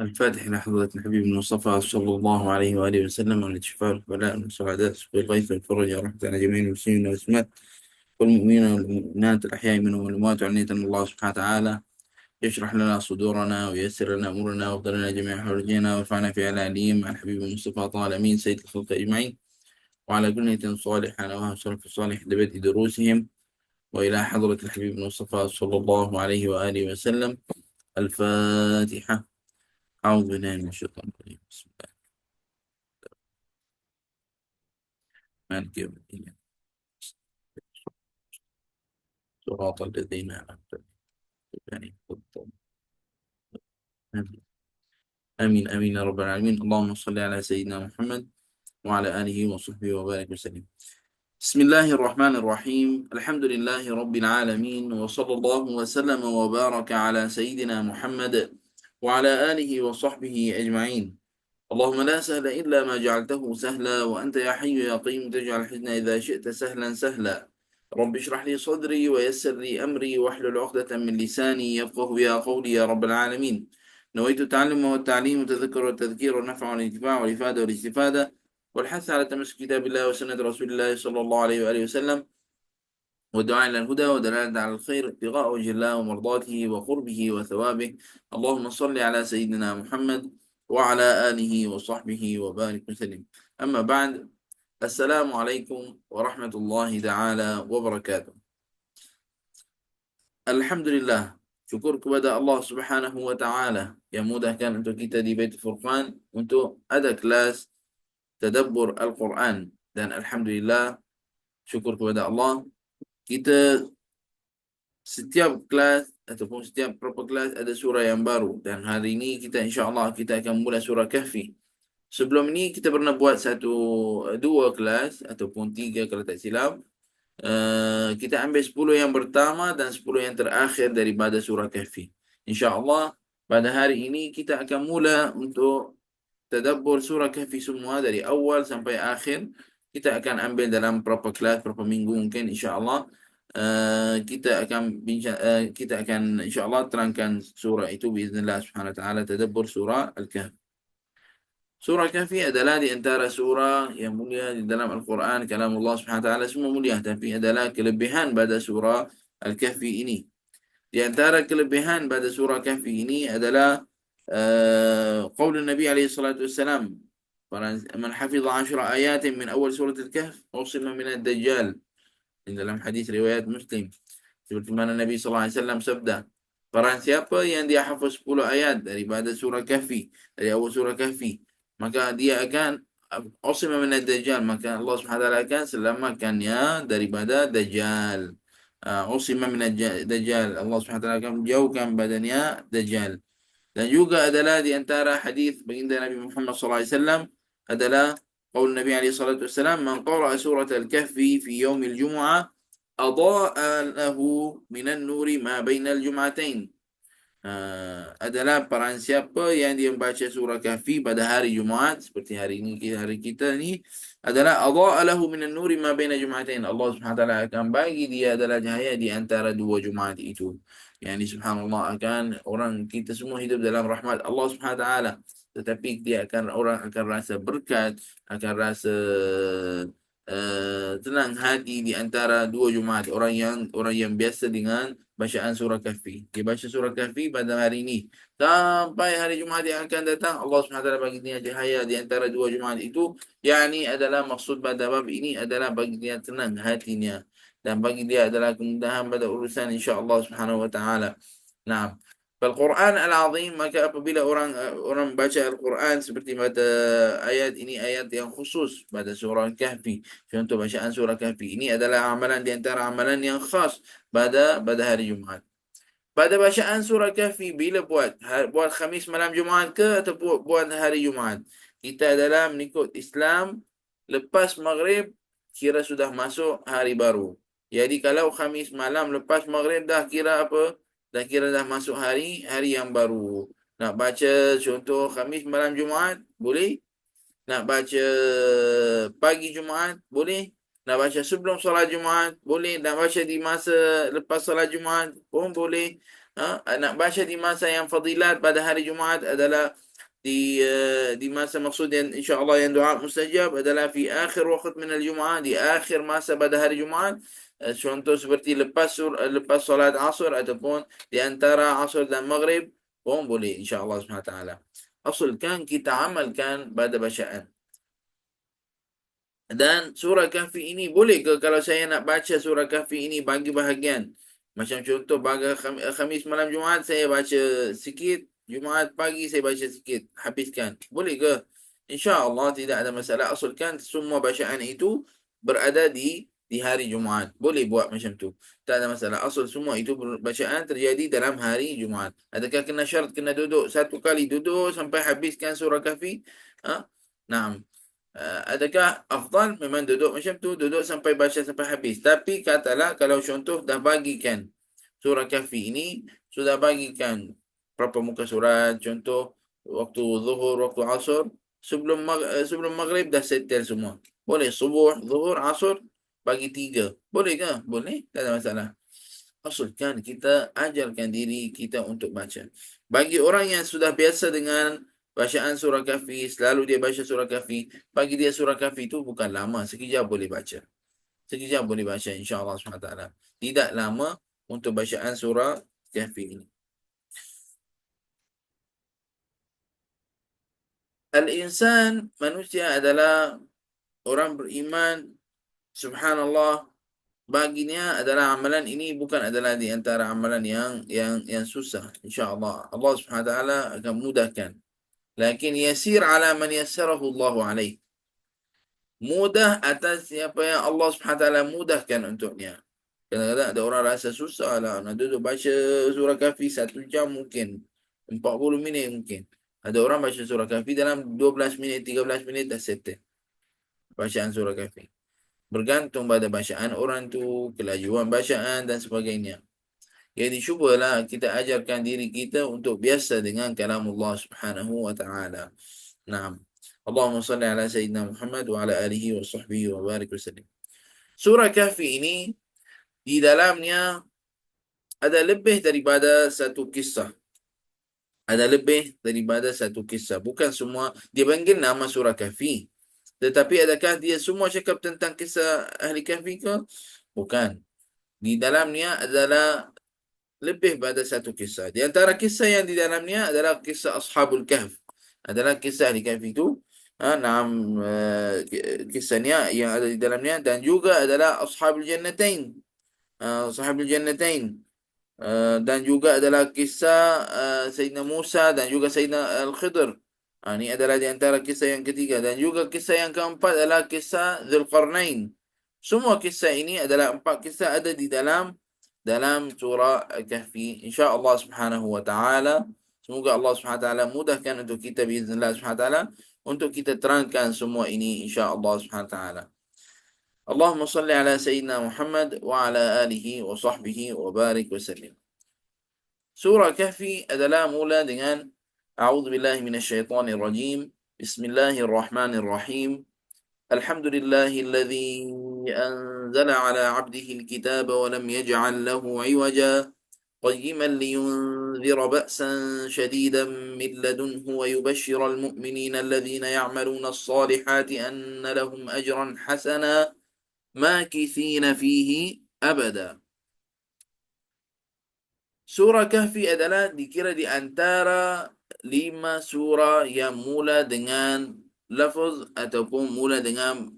الفاتح إلى حضرة الحبيب المصطفى صلى الله عليه وآله وسلم، والاتشفاء والبلاء والسعداء سبيل الغيث والفرج ورحمة على جميع المسلمين والمسلمات والمؤمنين والمؤمنات الأحياء منهم والأموات، وعنية من الله سبحانه وتعالى يشرح لنا صدورنا وييسر لنا أمورنا ويغفر لنا جميع حوائجنا ويرفعنا في على عليم مع الحبيب المصطفى طه الأمين سيد الخلق أجمعين، وعلى كل نية صالحة نواها سلف الصالح لبدء دروسهم، وإلى حضرة الحبيب المصطفى صلى الله عليه وآله وسلم. الفاتحة. أعوذ بالله من الشيطان الرجيم. بسم الله مالك يوم الدين. صراط الذين أنعمت عليهم غير المغضوب عليهم. آمين آمين يا رب العالمين. اللهم صل على سيدنا محمد وعلى آله وصحبه وبارك وسلم. بسم الله الرحمن الرحيم. الحمد لله رب العالمين، وصلى الله وسلم وبارك على سيدنا محمد وعلى آله وصحبه أجمعين. اللهم لا سهل إلا ما جعلته سهلا، وأنت يا حي يا قيوم تجعل الحزن إذا شئت سهلا سهلا. رب اشرح لي صدري ويسر لي أمري واحلل عقدة من لساني يفقه يا قولي يا رب العالمين. نويت التعلم والتعليم والتذكر والتذكير والنفع والانتفاع والإفادة والاستفادة والحث على تمسك كتاب الله وسنة رسول الله صلى الله عليه وآله وسلم، والدعاء إلى الهدى ودلالة على الخير، ابتغاء وجه الله ومرضاته وقربه وثوابه. اللهم صل على سيدنا محمد وعلى آله وصحبه وبارك وسلم. أما بعد، السلام عليكم ورحمة الله تعالى وبركاته. Alhamdulillah, syukur kepada Allah Subhanahu wa taala yang mudahkan untuk kita di Baitul Furqan untuk ada kelas tadabbur Al-Quran, dan alhamdulillah, syukur kepada Allah, kita setiap kelas ataupun setiap beberapa kelas ada surah yang baru, dan hari ini kita insya-Allah kita akan mula surah Kahfi. Sebelum ini kita pernah buat dua kelas ataupun tiga kalau tak silap. Kita ambil 10 yang pertama dan 10 yang terakhir daripada surah Kahfi. InsyaAllah pada hari ini kita akan mula untuk tadabbur surah Kahfi semua dari awal sampai akhir. Kita akan ambil dalam beberapa kelas, beberapa minggu mungkin insyaAllah. Kita akan insyaAllah terangkan surah itu biiznillah subhanahu wa ta'ala, tadabbur surah Al-Kahfi. Surah Kahfi adalah di antara surah yang mulia di dalam Al-Quran. Kalam Allah Subhanahu Wa Taala semua mulia, tapi adalah kelebihan pada surah Al-Kahfi ini. Di antara kelebihan pada surah Kahfi ini adalah qaul Nabi alaihi salatu wassalam, man hafidha 10 ayatin min awal surah Al-Kahf usima min ad-dajjal. Di dalam hadis riwayat Muslim, seperti mana Nabi sallallahu alaihi wasallam sabda, barang siapa yang dia hafaz 10 ayat daripada surah Kahfi, dari awal surah Kahfi, maka dia akan usima min ad-dajjal, maka Allah Subhanahu wa taala akan selamatkannya daripada dajjal. Usima min ad-dajjal, Allah Subhanahu wa taala akan menjauhkan badannya dajjal. Dan juga adalah di antara hadis baginda Nabi Muhammad sallallahu alaihi wasallam adalah qaul Nabi alaihi salatu wasallam, man qara'a surat al-kahfi fi yaum al-jum'ah adaa'a lahu min an-nuri ma baina al-jum'atain. Adalah barang siapa yang dia membaca surah Kahfi pada hari Jumaat seperti hari ini, hari kita ni, adalah adha'a lahu minan nuri ma baina jum'atain. Allah Subhanahu wa taala akan bagi dia adalah cahaya di antara dua Jumaat itu. Yani subhanallah, akan orang kita semua hidup dalam rahmat Allah Subhanahu wa taala, tetapi orang akan rasa berkat, akan rasa tenang hati di antara dua Jumaat. Orang yang biasa dengan bacaan surah Kahfi, dia baca surah Kahfi pada hari ini sampai hari Jumaat yang akan datang, Allah SWT bagi dia cahaya di antara dua Jumaat itu. Yani adalah maksud pada bab ini adalah bagi dia tenang hatinya, dan bagi dia adalah kemudahan pada urusan insya-Allah Subhanahu wa taala. Nah, Al-Quran Al-Azim, maka apabila orang baca Al-Quran seperti pada ayat ini, ayat yang khusus pada surah Kahfi, contoh bacaan surah Kahfi ini adalah amalan di antara amalan yang khas pada hari Jumaat. Pada bacaan surah Kahfi, bila buat Khamis malam Jumaat ke atau buat hari Jumaat, kita adalah mengikut Islam, lepas maghrib kira sudah masuk hari baru. Jadi kalau Khamis malam lepas maghrib dah kira apa? Dah kira dah masuk hari yang baru. Nak baca contoh Khamis malam Jumaat boleh. Nak baca pagi Jumaat boleh. Nak baca sebelum solat Jumaat boleh. Nak baca di masa lepas solat Jumaat pun boleh. Nak baca di masa yang fadilat pada hari Jumaat adalah di masa maksud yang insya-Allah yang doa mustajab adalah fi akhir waqt min al-Jum'ah, di akhir masa pada hari Jumaat. Contoh seperti lepas solat Asar ataupun di antara Asar dan Maghrib pun boleh insya-Allah Subhanahu wa taala. Asalkan kita amalkan pada bacaan. Dan surah Kahfi ini boleh ke kalau saya nak baca surah Kahfi ini bagi bahagian? Macam contoh pada Khamis malam Jumaat saya baca sikit, Jumaat pagi saya baca sikit, habiskan. Boleh ke? Insya-Allah tidak ada masalah asalkan semua bacaan itu berada di hari Jumaat. Boleh buat macam tu. Tak ada masalah. Asal semua itu bacaan terjadi dalam hari Jumaat. Adakah kena syarat kena duduk satu kali duduk sampai habiskan surah Kahfi? Ha? Naam. Adakah afdal memang duduk macam tu, duduk sampai baca sampai habis. Tapi katalah kalau contoh dah bagikan surah Kahfi ini, sudah bagikan berapa muka surat, contoh waktu zuhur, waktu asar, sebelum maghrib dah settle semua. Boleh subuh, zuhur, asar, bagi tiga. Boleh ke? Boleh, tak ada masalah. Maksudkan kita ajarkan diri kita untuk baca. Bagi orang yang sudah biasa dengan bacaan surah Kahfi, selalu dia baca surah Kahfi, bagi dia surah Kahfi itu bukan lama, sekejap boleh baca. Sekejap boleh baca insya-Allah SWT. Tidak lama untuk bacaan surah Kahfi ini. Al-insan, manusia adalah orang beriman, subhanallah, baginya adalah amalan ini bukan adalah di antara amalan yang susah, insya-Allah. Allah Subhanahu wa taala akan mudahkan. Lakin yasir ala man yassarahu Allah alaih. Mudah atas siapa yang Allah Subhanahu wa taala mudahkan untuknya. Kadang-kadang ada orang rasa susah lah nak duduk baca surah Kahfi 1 jam mungkin. 40 minit mungkin. Ada orang baca surah Kahfi dalam 12 minit, 13 minit dah settle bacaan surah Kahfi. Bergantung pada bacaan orang tu, kelajuan bacaan dan sebagainya. Jadi cubalah kita ajarkan diri kita untuk biasa dengan kalam Allah Subhanahu wa taala. Naam. Allahumma salli ala sayyidina Muhammad wa ala alihi wa sahbihi wa barik wasallam. Surah Kahfi ini di dalamnya ada lebih daripada satu kisah. Ada lebih daripada satu kisah. Bukan semua dia panggil nama surah Kahfi. Tetapi adakah dia semua cakap tentang kisah ahli Kahfi ke? Bukan. Di dalamnya adalah lebih pada satu kisah. Di antara kisah yang di dalamnya adalah kisah Ashabul Kahf. Adalah kisah di Kahf itu. Kisahnya yang ada di dalamnya. Dan juga adalah Ashabul Jannatain. Ashabul Jannatain. Dan juga adalah kisah Sayyidina Musa dan juga Sayyidina Al-Khidr. Ini adalah di antara kisah yang ketiga. Dan juga kisah yang keempat adalah kisah Zulqarnain. Semua kisah ini adalah 4 kisah ada di dalam surah Al-Kahfi. InsyaAllah subhanahu wa ta'ala. Semoga Allah subhanahu wa ta'ala mudahkan untuk kita biiznillah subhanahu wa ta'ala. Untuk kita terangkan semua ini insyaAllah subhanahu wa ta'ala. Allahumma salli ala Sayyidina Muhammad wa ala alihi wa sahbihi wa barik wa sallim. Surah Kahfi adalah mula dengan A'udzu billahi minasyaitonir rajim. Bismillahirrahmanirrahim. Alhamdulillahilladzi أنزل على عبده الكتاب ولم يجعل له عوجا قيما لينذر بأسا شديدا من لدنه ويبشر المؤمنين الذين يعملون الصالحات أن لهم أجرا حسنا ماكثين فيه أبدا. Surah Kahfi adalah dikira di antara 5 surah yang mula dengan lafaz ataupun mula dengan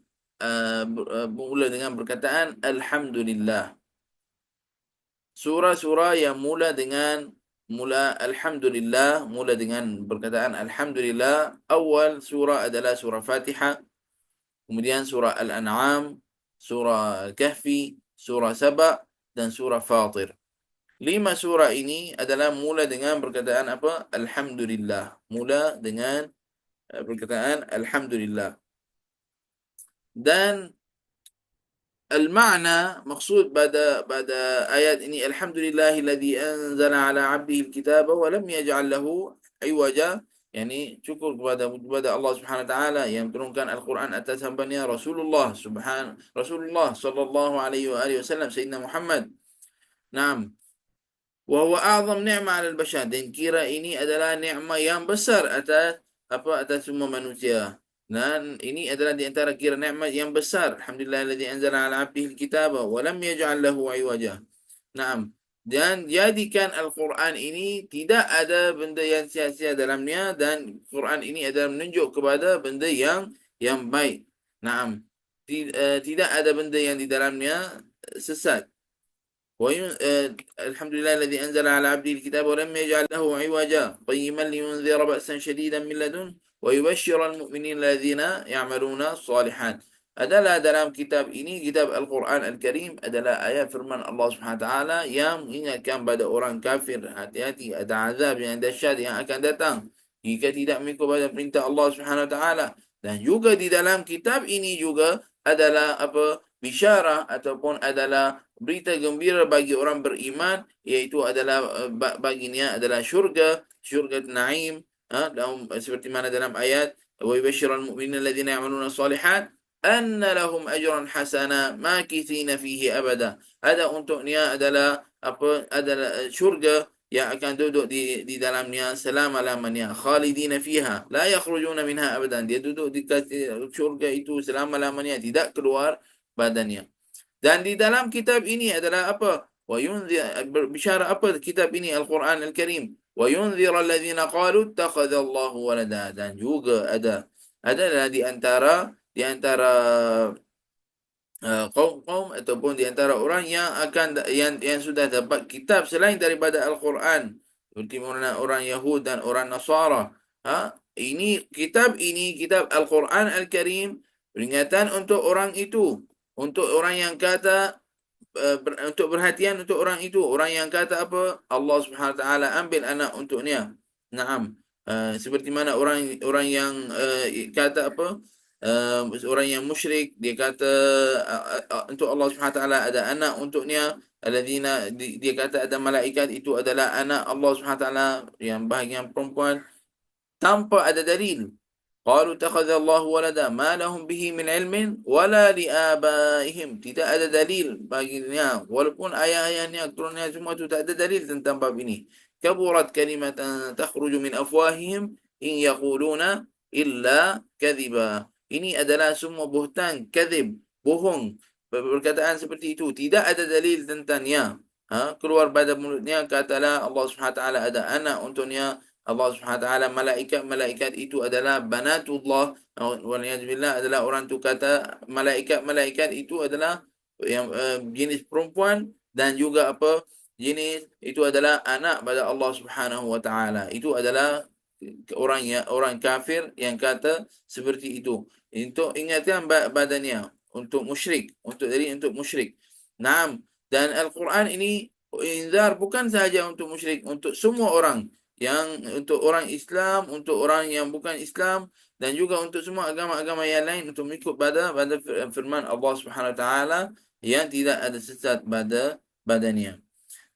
berkataan Alhamdulillah. Surah-surah yang mula dengan Alhamdulillah, mula dengan perkataan Alhamdulillah. Awal surah adalah surah Fatihah, kemudian surah Al-An'am, surah Al-Kahfi, surah Saba dan surah Fatir. 5 surah ini adalah mula dengan perkataan apa? Alhamdulillah. Mula dengan perkataan Alhamdulillah. Dan al-ma'na maksud pada ayat ini alhamdulillahilladzi anzala ala 'abdihi al-kitaba wa lam yaj'al lahu iwaja, yakni syukur kepada Allah Subhanahu wa taala yang turunkan Al-Quran atas hamba-Nya Rasulullah sallallahu alaihi wasallam Sayyidina Muhammad. Naam. Wa huwa a'zam ni'mah 'ala al-bashar, dan kira ini adalah nikmat yang besar atas atas semua manusia. Dan ini adalah di antara kira nikmat yang besar. Alhamdulillahilladzi anzala ala 'abdihi al-kitaba wa lam yaj'al lahu 'iwaja. Naam. Dan jadikan Al-Quran ini tidak ada benda yang sia-sia dalamnya, dan Quran ini adalah menunjuk kepada benda yang baik. Naam. Tidak ada benda yang di dalamnya sesat. الحمد لله الذي أنزل على عبده الكتاب ولم يجعل له عوجا قيما لينذر بأسا شديدا من لدن ويبشر المؤمنين الذين يعملون الصالحات. Adalah dalam kitab ini, kitab Al-Quran Al-Karim, adalah ayat firman Allah SWT yang mengingatkan pada orang kafir, hati-hati, ada azab yang dahsyat yang akan datang jika tidak mengikut pada perintah Allah SWT. Dan juga di dalam kitab ini juga adalah bisyarah ataupun adalah berita gembira bagi orang beriman, iaitu adalah baginya adalah syurga naim, seperti mana dalam ayat wa yubashshirul mu'minina alladhina ya'maluna shalihat anna lahum ajran hasana makithina fihi abada. Ada untuknya adalah adalah syurga yang akan duduk di dalamnya selama-lamanya, khalidina fiha la yakhrujuna minha abadan. Dia duduk di syurga itu selama-lamanya, tidak keluar badannya. Dan di dalam kitab ini adalah apa? Wa yunzir, berbicara apa kitab ini, Al-Quran Al-Karim? Wa yunzir alladhina qalu ittakhadha Allahu walada. Dan juga adalah di antara kaum-kaum ataupun di antara orang yang yang sudah dapat kitab selain daripada Al-Quran, seperti mana orang Yahud dan orang Nasara. Ini kitab Al-Quran Al-Karim, peringatan untuk orang itu, untuk orang yang kata untuk perhatian untuk orang itu, orang yang kata apa, Allah Subhanahu Wa Taala ambil anak untuknya. Naam. Seperti mana orang yang kata apa, orang yang musyrik, dia kata untuk Allah Subhanahu Wa Taala ada anak untuknya. Alladzina, dia kata ada malaikat itu adalah anak Allah Subhanahu Wa Taala yang bahagian perempuan, tanpa ada dalil. Qalu takhadha Allahu walada ma lahum bihi min ilmin wala liabaihim. Tidak ada dalil baginya, walaupun ayah-ayahnya, keturunannya semua itu tak ada dalil tentang bab ini. Kaburat kalimatan takhruju min afwahihim in yaquluna illa kadhiba. Ini adalah semua buhtan, kadhib, bohong, perkataan seperti itu, tidak ada dalil tentangnya. Keluar pada mulutnya katalah Allah Subhanahu Wa Taala ada anak untuknya. Allah Subhanahu Wa Taala, malaikat itu adalah banatullah. Waliyadzubillah, adalah orang tu kata malaikat itu adalah yang jenis perempuan, dan juga apa, jenis itu adalah anak pada Allah Subhanahu Wa Taala. Itu adalah orang kafir yang kata seperti itu. Untuk ingatkan badannya, untuk musyrik, untuk musyrik. Naam. Dan Al-Quran ini inzar bukan sahaja untuk musyrik, untuk semua orang, untuk orang Islam, untuk orang yang bukan Islam, dan juga untuk semua agama-agama yang lain, untuk mengikut pada firman Allah Subhanahu Wa Taala yang tidak ada sesat pada badannya.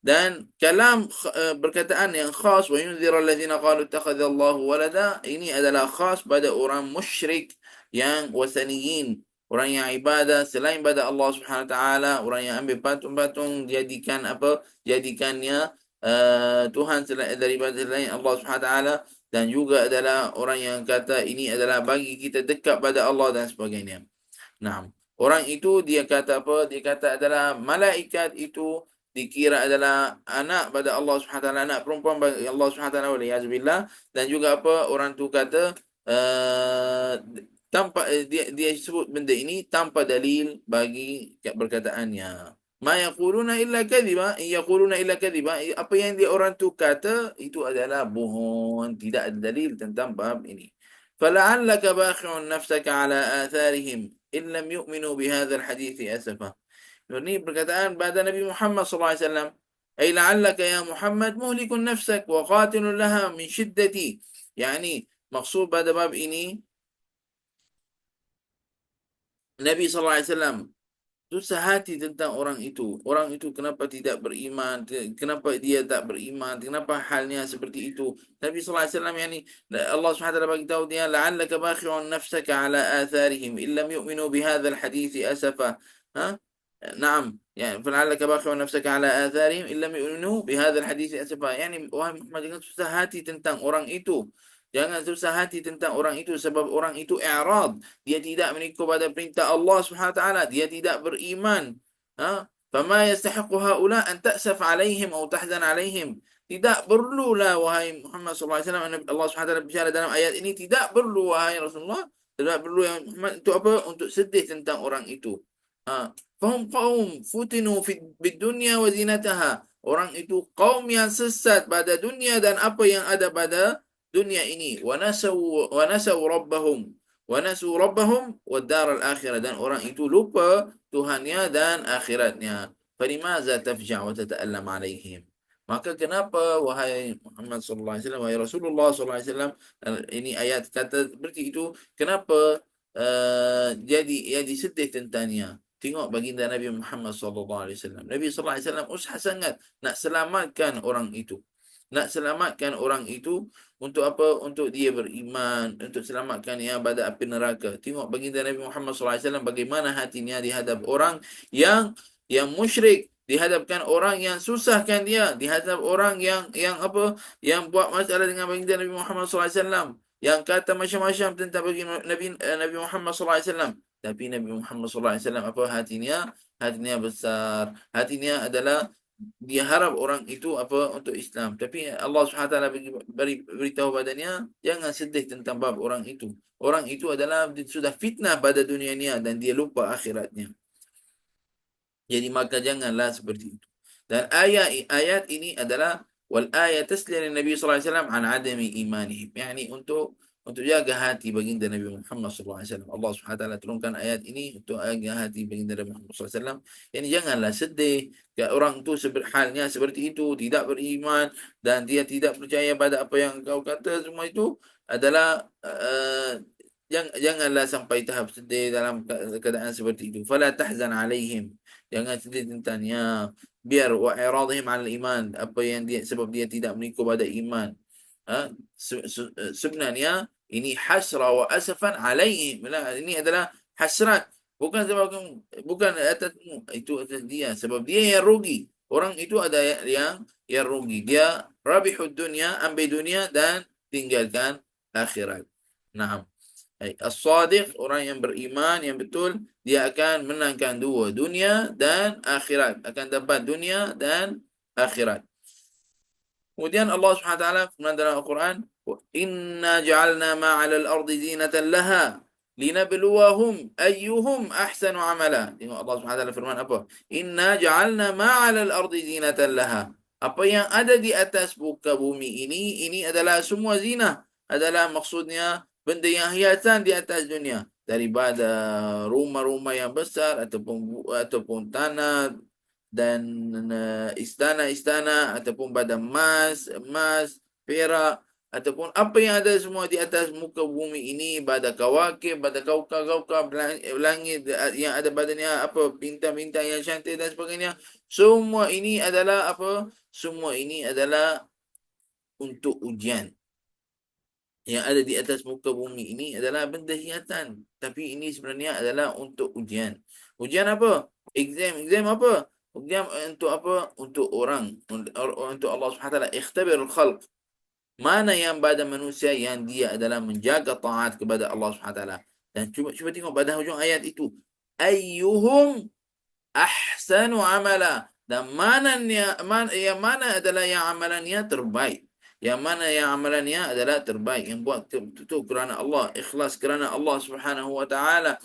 Dan kalam berkataan yang khas, wa yunzira alladhina qalu ittakhadha Allahu walada, ini adalah khas pada orang musyrik yang wasaniyin, orang yang ibadah selain pada Allah Subhanahu Wa Taala, orang yang ambil patung-patung jadikannya Tuhan daripada selain Allah Subhanahu Wa Taala, dan juga adalah orang yang kata ini adalah bagi kita dekat pada Allah dan sebagainya. Nah, orang itu dia kata apa? Dia kata adalah malaikat itu dikira adalah anak pada Allah Subhanahu Wa Taala, anak perempuan bagi Allah Subhanahu Wa Taala, waliyazbillah. Dan juga apa, orang tu kata tanpa dia sebut benda ini tanpa dalil bagi perkataannya. Ma yaquluna illa kadhiba, yaquluna illa kadhiba. Apa yang dia orang tu kata itu adalah bohong, tidak ada dalil tentang bab ini. Fala'allaka bakhi'un nafsaka ala atharihim in lam yu'minu bihadzal hadits asafa. Ini perkataan pada Nabi Muhammad sallallahu alaihi wasallam. Ay la'allaka ya Muhammad muhlikun nafsak wa qatilun laha min shiddati. Yani maksud pada bab ini, Nabi sallallahu alaihi wasallam susah hati tentang orang itu. Orang itu kenapa tidak beriman? Kenapa dia tak beriman? Kenapa halnya seperti itu? Nabi sallallahu alaihi wasallam, yani Allah Subhanahu wa taala bagi tahu dia, la'allaka bakhi'un nafsaka ala atharihim in lam yu'minu bihadzal hadits asafa. Naam, yani fala'allaka bakhi'un nafsaka ala atharihim in lam yu'minu bihadzal hadits asafa. Yani wahai Muhammad, jangan susah hati tentang orang itu. Jangan susah hati tentang orang itu sebab orang itu i'rad. Dia tidak mengikut pada perintah Allah Subhanahu wa taala, dia tidak beriman. Ha? Fama yastahiqu haula an ta'saf alaihim atau tahzan alaihim. Tidak perlulah wahai Muhammad sallallahu alaihi wasallam, Allah Subhanahu wa taala bicara dalam ayat ini, tidak perlu wahai Rasulullah, tidak perlu yang Muhammad untuk apa? Untuk sedih tentang orang itu. Ha. Fahum qaum futinu fid dunya wa zinataha. Orang itu kaum yang sesat pada dunia dan apa yang ada pada dunia ini. Wa nasaw rabbahum wa nasu rabbahum wa daral akhirah, dan orang itu lupa Tuhannya dan akhiratnya. Falimaza tafja' wa tata'allam alaihim. Maka kenapa wahai Muhammad sallallahu alaihi wasallam, wahai Rasulullah sallallahu alaihi wasallam, ini ayat kata seperti itu, kenapa jadi sedih tentangnya? Tengok baginda Nabi Muhammad sallallahu alaihi wasallam. Nabi sallallahu alaihi wasallam usaha sangat nak selamatkan orang itu. Nak selamatkan orang itu untuk apa? Untuk dia beriman, untuk selamatkan yang pada api neraka. Tengok baginda Nabi Muhammad sallallahu alaihi wasallam bagaimana hatinya dihadap orang yang musyrik, dihadapkan orang yang susahkan dia, dihadap orang yang apa? Yang buat masalah dengan baginda Nabi Muhammad sallallahu alaihi wasallam, yang kata macam-macam tentang baginda Nabi Muhammad sallallahu alaihi wasallam. Tapi Nabi Muhammad sallallahu alaihi wasallam apa hatinya? Hatinya besar. Hatinya adalah dia harap orang itu apa? Untuk Islam. Tapi Allah Subhanahu wa taala beritahu padanya, jangan sedih tentang bab orang itu. Orang itu adalah sudah fitnah pada dunia ni dan dia lupa akhiratnya. Jadi maka janganlah seperti itu. Dan ayat ini adalah wal ayat tasliya Nabi sallallahu alaihi wasallam an adami imanihim. Yani untuk jaga hati baginda Nabi Muhammad sallallahu alaihi wasallam. Allah Subhanahu wa taala turunkan ayat ini untuk jaga hati baginda Nabi Muhammad sallallahu alaihi wasallam. Yani janganlah sedih orang itu halnya seperti itu, tidak beriman dan dia tidak percaya pada apa yang kau kata, semua itu adalah janganlah sampai tahap sedih dalam keadaan seperti itu. Fala tahzan alaihim. Jangan sedih tentangnya. Biar wa iradhim al iman, apa yang dia sebab dia tidak mengikut pada iman. Ha? Sebenarnya ini hasra wa asafan alaihim. Ini adalah hasrat. Bukan atasmu, itu atas dia sebab dia yang rugi. Orang itu ada yang rugi. Dia rabihud dunia, ambil dunia dan tinggalkan akhirat. Nah, as-sadiq, orang yang beriman yang betul, dia akan menangkan dua, dunia dan akhirat. Akan dapat dunia dan akhirat. Kemudian Allah Subhanahu wa taala firman dalam Al-Quran, "Inna ja'alna ma'al al-ardi zinatan laha linabluwahum ayyuhum ahsanu amala." Tengok Allah Subhanahu wa taala firman apa? "Inna ja'alna ma'al al-ardi zinatan laha." Apa yang ada di atas muka bumi ini adalah semua zina. Adalah maksudnya benda yang hiasan di atas dunia, daripada rumah-rumah yang besar ataupun tanah dan istana-istana ataupun pada emas, perak ataupun apa yang ada semua di atas muka bumi ini, pada kawakib, pada kaukab-kaukab langit yang ada badannya apa, bintang-bintang yang cantik dan sebagainya. Semua ini adalah apa? Semua ini adalah untuk ujian. Yang ada di atas muka bumi ini adalah benda hiatan. Tapi ini sebenarnya adalah untuk ujian. Ujian apa? Exam apa? Ujian untuk apa? Untuk orang. Untuk Allah SWT. Ikhtabirul khalq. Mana yang pada manusia yang dia adalah menjaga taat kepada Allah SWT. Dan cuba tengok pada hujung ayat itu. Ayyuhum ahsanu amala. Dan yang mana adalah yang amalannya terbaik. Yang mana yang amalannya adalah terbaik, yang buat itu kerana Allah, ikhlas kerana Allah Subhanahu wa taala,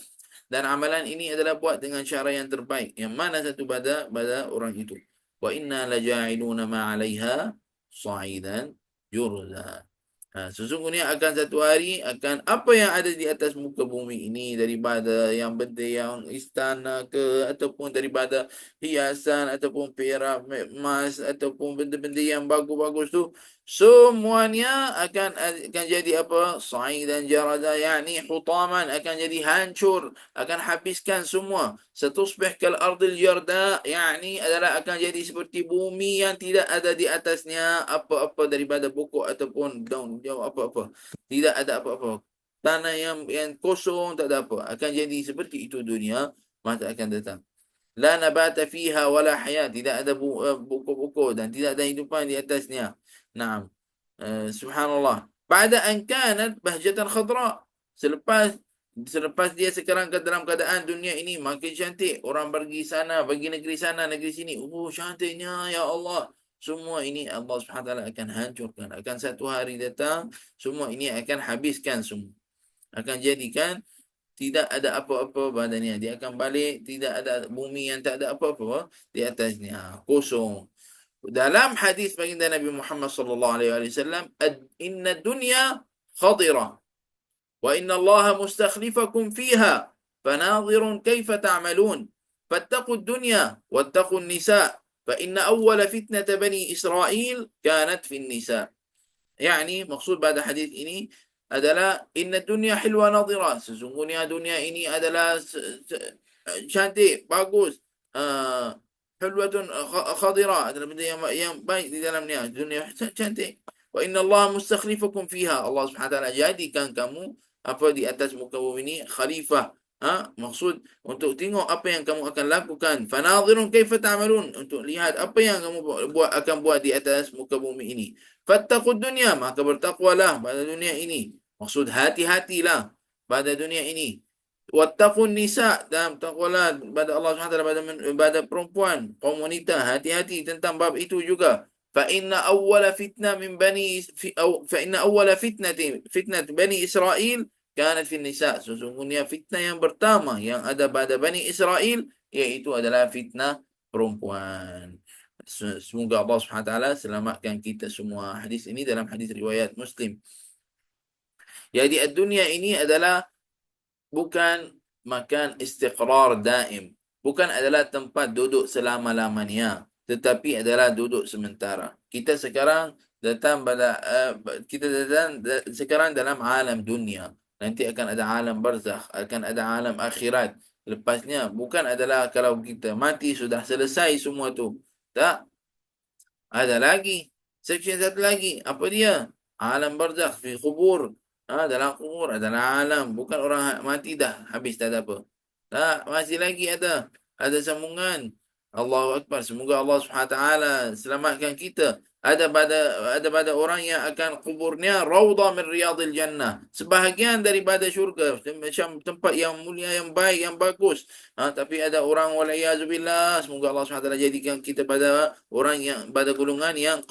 dan amalan ini adalah buat dengan cara yang terbaik. Yang mana satu pada orang itu. Wa inna laja'iluna ma 'alaiha sa'idan jurza. Sesungguhnya akan satu hari akan apa yang ada di atas muka bumi ini, daripada yang benda yang istana ke, ataupun daripada hiasan ataupun perak, emas ataupun benda-benda yang bagus-bagus tu, semuanya akan jadi apa? Sa'i dan jarada, yakni hutaman, akan jadi hancur, akan habiskan semua. Satusbih kal ardil jarda, yakni adalah akan jadi seperti bumi yang tidak ada di atasnya apa-apa daripada pokok ataupun daun apa-apa. Tidak ada apa-apa. Tanah yang kosong, tak ada apa. Akan jadi seperti itu dunia masa akan datang. La nabata fiha wala hayat. Tidak ada pokok-pokok dan tidak ada hidupan di atasnya. Naam. Subhanallah. Ba'da an kanat bahjatan khadra. Selepas dia sekarang dalam keadaan dunia ini makin cantik, orang pergi sana, pergi negeri sana, negeri sini. Oh, cantiknya ya Allah. Semua ini Allah Subhanahu Wa Taala akan hancurkan. Akan satu hari datang, semua ini akan habiskan semua. Akan jadikan tidak ada apa-apa badannya. Dia akan balik, tidak ada bumi yang tak ada apa-apa di atasnya. Kosong. Dalam hadis baginda Nabi Muhammad sallallahu alaihi wasallam, "Inna dunya khadira wa inna Allah mustakhlifakum fiha fanadhirun kaifa ta'malun fattaqu ad-dunya wattaqu an-nisa fa inna awwala fitnata bani Israel kanat fi an-nisa." Yani maksud pada hadis ini adalah inna dunya hilwa nadhira, sesungguhnya dunia ini adalah cantik, bagus, uh, hulwatun khadira, adalah benda yang baik di dalamnya, dunia cantik. Wa inna Allah mustakhlifukum fiha, Allah Subhanahu wa taala jadikan kamu apa di atas muka bumi ini khalifah. Maksud untuk tengok apa yang kamu akan lakukan. Fanadhirun kaifa ta'malun, untuk lihat apa yang kamu buat di atas muka bumi ini. Fattaqud dunya, maka bertakwalah pada dunia ini. Maksud hati-hatilah pada dunia ini. Wattaqun nisa, dan takwalah pada Allah SWT, pada perempuan, kaum wanita, hati-hati tentang bab itu juga. Fa inna awwala fitnah min bani fa inna awwala fitnat bani Israel kanat fi nisa. Sesungguhnya fitnah yang pertama yang ada pada Bani Israel yaitu adalah fitnah perempuan. Semoga Allah SWT selamatkan kita semua. Hadis ini dalam hadis riwayat Muslim. Jadi dunia ini adalah bukan makan istiqrar daim. Bukan adalah tempat duduk selama-lamanya. Tetapi adalah duduk sementara. Kita sekarang datang sekarang dalam alam dunia. Nanti akan ada alam barzakh, akan ada alam akhirat. Lepasnya bukan adalah kalau kita mati sudah selesai semua tu. Tak, ada lagi. Section satu lagi. Apa dia? Alam barzakh fi kubur. Dalam kubur adalah alam. Bukan orang mati dah. Habis tak ada apa. Tak, masih lagi ada. Ada sambungan. Allahu Akbar. Semoga Allah SWT selamatkan kita. Ada pada orang yang akan kuburnya raudhah min riyadil jannah. Sebahagian daripada syurga. Macam tempat yang mulia, yang baik, yang bagus. Tapi ada orang walayazubillah. Semoga Allah SWT jadikan kita pada orang yang pada golongan yang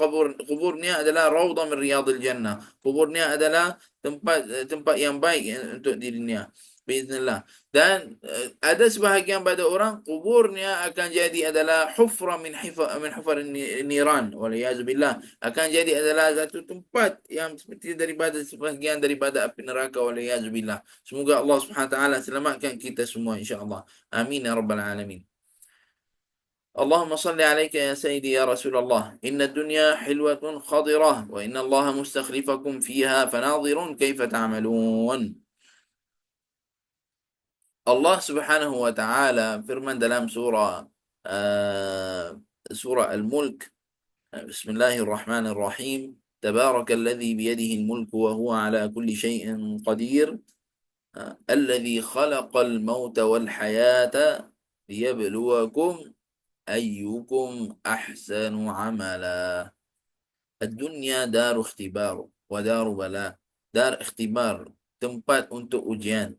kuburnya adalah raudhah min riyadil jannah. Kuburnya adalah tempat yang baik untuk dirinya. Bismillah. Dan ada sebahagian pada orang kuburnya akan jadi adalah hufra min hufar niran, waliyazubillah, akan jadi adalah satu tempat yang seperti daripada sebahagian daripada api neraka, waliyazubillah. Semoga Allah Subhanahu wa taala selamatkan kita semua insya-Allah. Amin ya rabbal alamin. اللهم صل عليك يا سيدي يا رسول الله إن الدنيا حلوة خضرة وإن الله مستخلفكم فيها فناظر كيف تعملون. Allah Subhanahu wa taala firman dalam surah Al-Mulk, Bismillahirrahmanirrahim, Tabarakalladzi biyadihi al-mulku wa huwa ala kulli syai'in qadir, alladzi khalaqal mauta wal hayata liyabluwakum ayyukum ahsanu amala. Ad-dunya daru ikhtibar wa daru bala. Dar ikhtibar, tempat untuk ujian.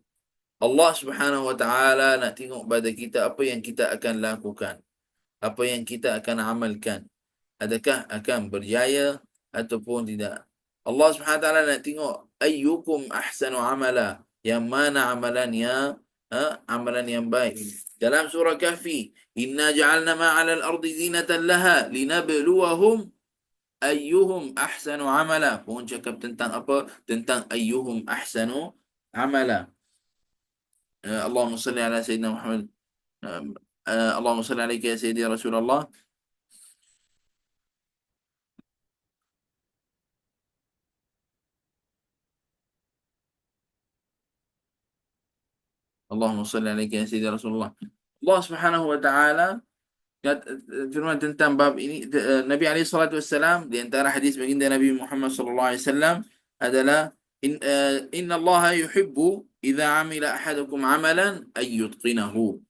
Allah Subhanahu wa taala nak tengok pada kita apa yang kita akan lakukan, apa yang kita akan amalkan. Adakah akan berjaya ataupun tidak. Allah Subhanahu wa taala nak tengok ayyukum ahsanu amala, yang mana amalannya amalan yang baik. Dalam surah Kahfi, inna ja'alna ma'ala al-ardi zinatan laha linabluwahum ayyuhum ahsanu amala. Pun cakap tentang apa? Tentang ayyuhum ahsanu amala. اللهم صل على سيدنا محمد. اللهم صل عليك يا سيدي يا رسول الله. اللهم صل عليك يا سيدي يا رسول الله. Allah Subhanahu wa taala firman tentang bab ini. Nabi alaihi salatu wassalam, di antara hadis baginda Nabi Muhammad sallallahu alaihi wasallam adalah inna Allah yuhibbu idza amila ahadukum amalan ay yutqinahu.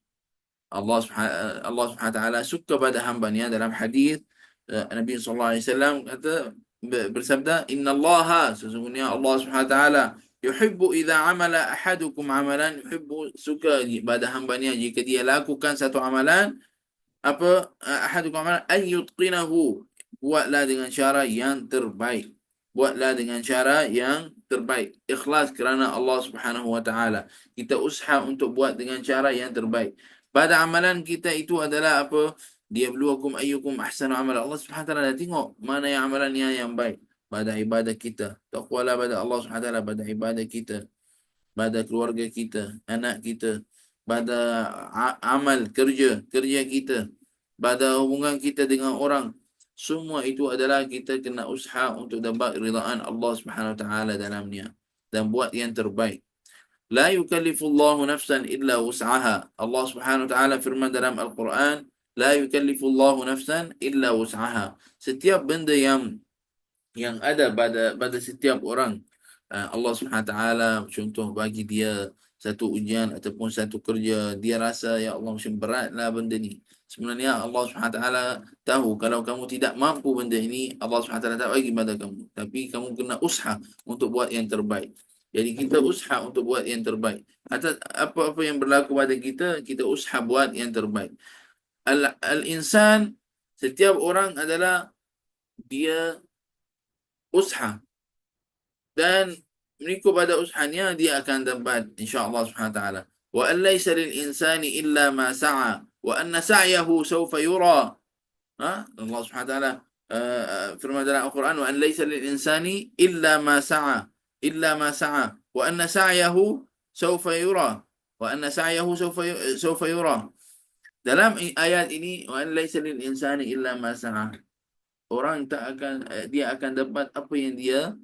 Allah Subhanahu wa taala suka pada hambanya. Dalam hadis Nabi sallallahu alaihi wasallam kata bersabda, innallaha, sesungguhnya Allah Subhanahu wa taala, yuhibbu idza amala ahadukum amalan, yuhibbu, suka pada hambanya jika dia lakukan satu amalan, apa, ahadukum amalan ayyutqinahu, buatlah dengan cara yang terbaik. Buatlah dengan cara yang terbaik. Ikhlas kerana Allah Subhanahu wa taala. Kita usaha untuk buat dengan cara yang terbaik. Pada amalan kita itu adalah apa? Dia beluakum ayyukum ahsanu amala. Allah Subhanahu wa taala dah tengok mana yang amalannya yang baik pada ibadah kita. Taqwalah pada Allah Subhanahu wa taala pada ibadah kita, pada keluarga kita, anak kita, pada amal kerja kita, pada hubungan kita dengan orang. Semua itu adalah kita kena usaha untuk dapat ridaan Allah Subhanahu wa taala dalamnya dan buat yang terbaik. La yukallifullahu nafsan illa wus'aha. Allah Subhanahu wa taala firman dalam Al-Quran, la yukallifullahu nafsan illa wus'aha. Setiap benda yang ada pada setiap orang, Allah Subhanahu Wa Taala contoh bagi dia satu ujian ataupun satu kerja, dia rasa ya Allah macam beratlah benda ni. Sebenarnya Allah Subhanahu Wa Taala tahu kalau kamu tidak mampu benda ini, Allah Subhanahu Wa Taala tak bagi pada kamu, tapi kamu kena usaha untuk buat yang terbaik. Jadi kita usaha untuk buat yang terbaik. Atas apa-apa yang berlaku pada kita, kita usaha buat yang terbaik. Al-insan, setiap orang adalah dia usaha, dan mengikut pada usahanya dia akan dapat insya-Allah Subhanahu wa taala. Wa an laysa lil insani illa ma sa'a wa anna sa'yahu sawfa yura. Allah Subhanahu wa taala firman dalam Al-Quran, wa an laysa lil insani illa ma sa'a, illa ma sa'a wa anna sa'yahu sawfa yura, wa anna sa'yahu sawfa yura. Dalam ayat ini, wa an laysa lil insani illa ma sa'a, orang tak akan dia akan dapat apa yang dia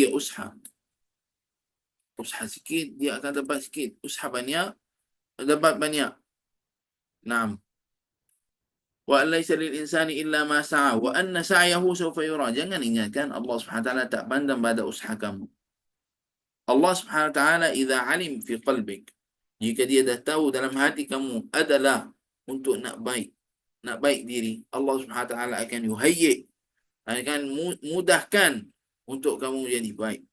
usaha. Usaha sikit dia akan dapat sikit, usaha banyak dapat banyak. Naam. Wa laysa lil insani illa ma sa'a wa anna sa'yahu sawfa yura. Jangan ingatkan Allah Subhanahu wa taala tak pandang pada usaha kamu. Allah Subhanahu wa taala idza alim fi qalbik, jika dia dah tahu dalam hati kamu adalah untuk nak baik diri, Allah Subhanahu wa taala akan yuhayyi, akan mudahkan untuk kamu jadi baik.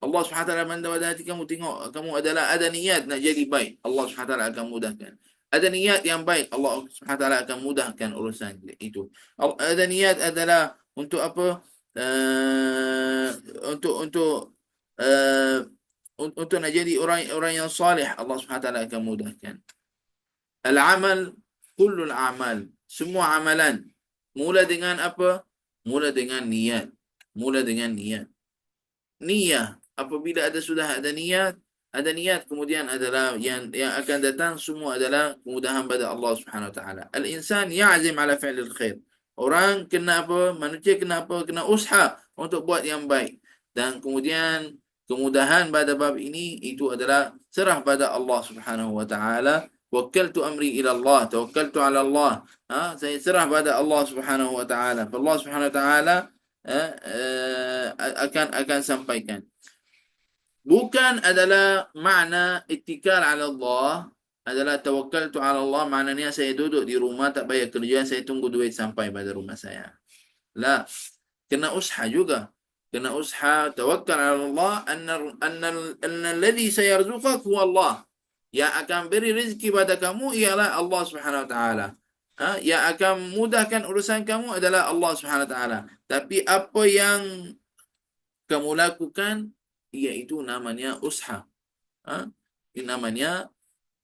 Allah SWT mandang pada hati kamu, tengok kamu adalah ada niat nak jadi baik, Allah SWT akan mudahkan. Ada niat yang baik, Allah SWT akan mudahkan urusan itu. Ada niat adalah untuk apa? Uh, untuk uh, untuk nak jadi orang yang salih, Allah SWT akan mudahkan. Al-amal, kullul amal, semua amalan mula dengan apa? Mula dengan niat. Mula dengan niat. Niyah, apabila sudah ada niat, kemudian adalah yang akan datang semua adalah kemudahan pada Allah Subhanahu wa taala. Al-insan ya'zim ala fi'lil khair. Orang kena apa? Manusia kena apa? Kena usaha untuk buat yang baik. Dan kemudian kemudahan pada bab ini itu adalah serah pada Allah Subhanahu wa taala. Wakkaltu amri ila Allah, tawakkaltu ala Allah. Saya serah pada Allah Subhanahu wa taala. Allah Subhanahu wa taala akan sampaikan. Bukan adalah makna ittikal ala Allah, adalah tawakkaltu ala Allah maknanya saya duduk di rumah tak payah kerja, saya tunggu duit sampai pada rumah saya. La, kena usaha juga. Kena usaha, tawakkal ala Allah, anna alladhi sayarzuqak huwa Allah. Yang akan beri rezeki pada kamu ialah Allah Subhanahu wa taala. Yang akan mudahkan urusan kamu adalah Allah Subhanahu wa taala. Tapi apa yang kamu lakukan, iaitu namanya usaha. Ini namanya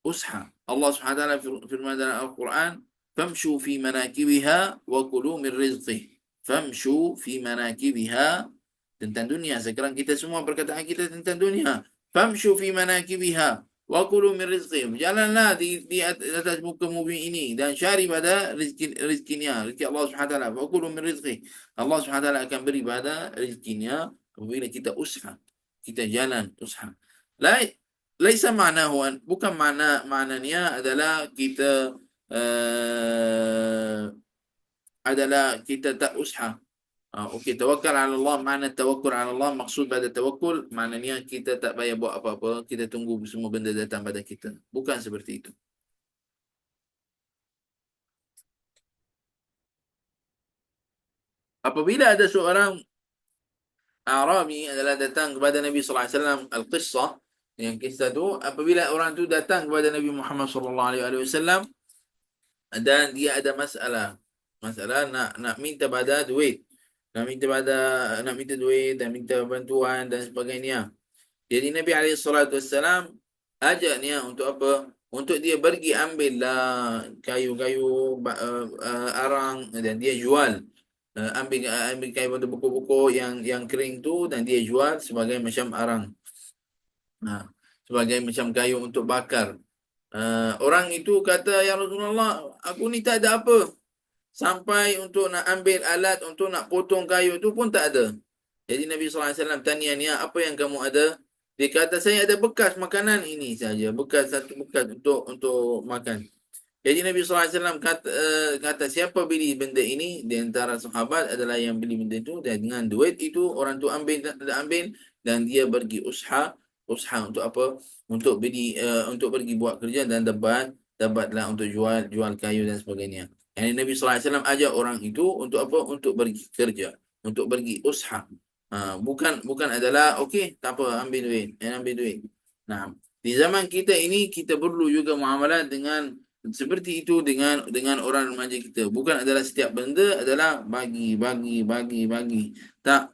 usaha. Allah Subhanahu wa taala firman dalam Al-Quran, famshu fi manakibiha wa kulu min rizqih. Famshu fi manakibiha, tentang dunia. Sekarang kita semua perkataan kita tentang dunia. Famshu fi manakibiha wa kulu min rizqih. Berjalanlah di atas muka bumi ini dan cari pada rezekinya, rezeki Allah Subhanahu wa taala. Wa kulu min rizqih. Allah Subhanahu wa taala akan beri pada rezekinya apabila kita usaha. Kita jalan usaha. Laisa ma'nahu, bukan maknanya adalah kita adalah kita tak usaha. Okey, tawakkal ala Allah, makna tawakkul ala Allah, maksud pada tawakkul maknanya kita tak payah buat apa-apa, kita tunggu semua benda datang pada kita. Bukan seperti itu. Apabila ada seorang Arabi adalah datang kepada Nabi sallallahu alaihi wasallam, al-qissah, yang kisah tu, apabila orang tu datang kepada Nabi Muhammad sallallahu alaihi wasallam dan dia ada masalah, nak minta pada duit, nak minta duit dan minta bantuan dan sebagainya. Jadi Nabi alaihi salatu wasallam ajak dia untuk apa? Untuk dia pergi ambillah kayu-kayu arang dan dia jual. Ambil kayu pada pokok-pokok yang kering tu dan dia jual sebagai macam arang. Ha, sebagai macam kayu untuk bakar. Orang itu kata, ya Rasulullah, aku ni tak ada apa. Sampai untuk nak ambil alat untuk nak potong kayu tu pun tak ada. Jadi Nabi SAW tanya dia, apa yang kamu ada? Dia kata, saya ada bekas makanan ini saja. Satu bekas untuk makan. Jadi Nabi SAW kata siapa beli benda ini di antara sahabat adalah yang beli benda itu, dan dengan duit itu orang tu ambil dan dia pergi usaha untuk apa? Untuk beli untuk pergi buat kerja dan dapatlah untuk jual kayu dan sebagainya. Yani Nabi SAW ajak orang itu untuk apa? Untuk pergi kerja, untuk pergi usaha. Bukan adalah okey, tak apa, ambil duit. Nah, di zaman kita ini kita perlu juga muamalah dengan seperti itu dengan orang remaja kita. Bukan adalah setiap benda adalah bagi. Tak.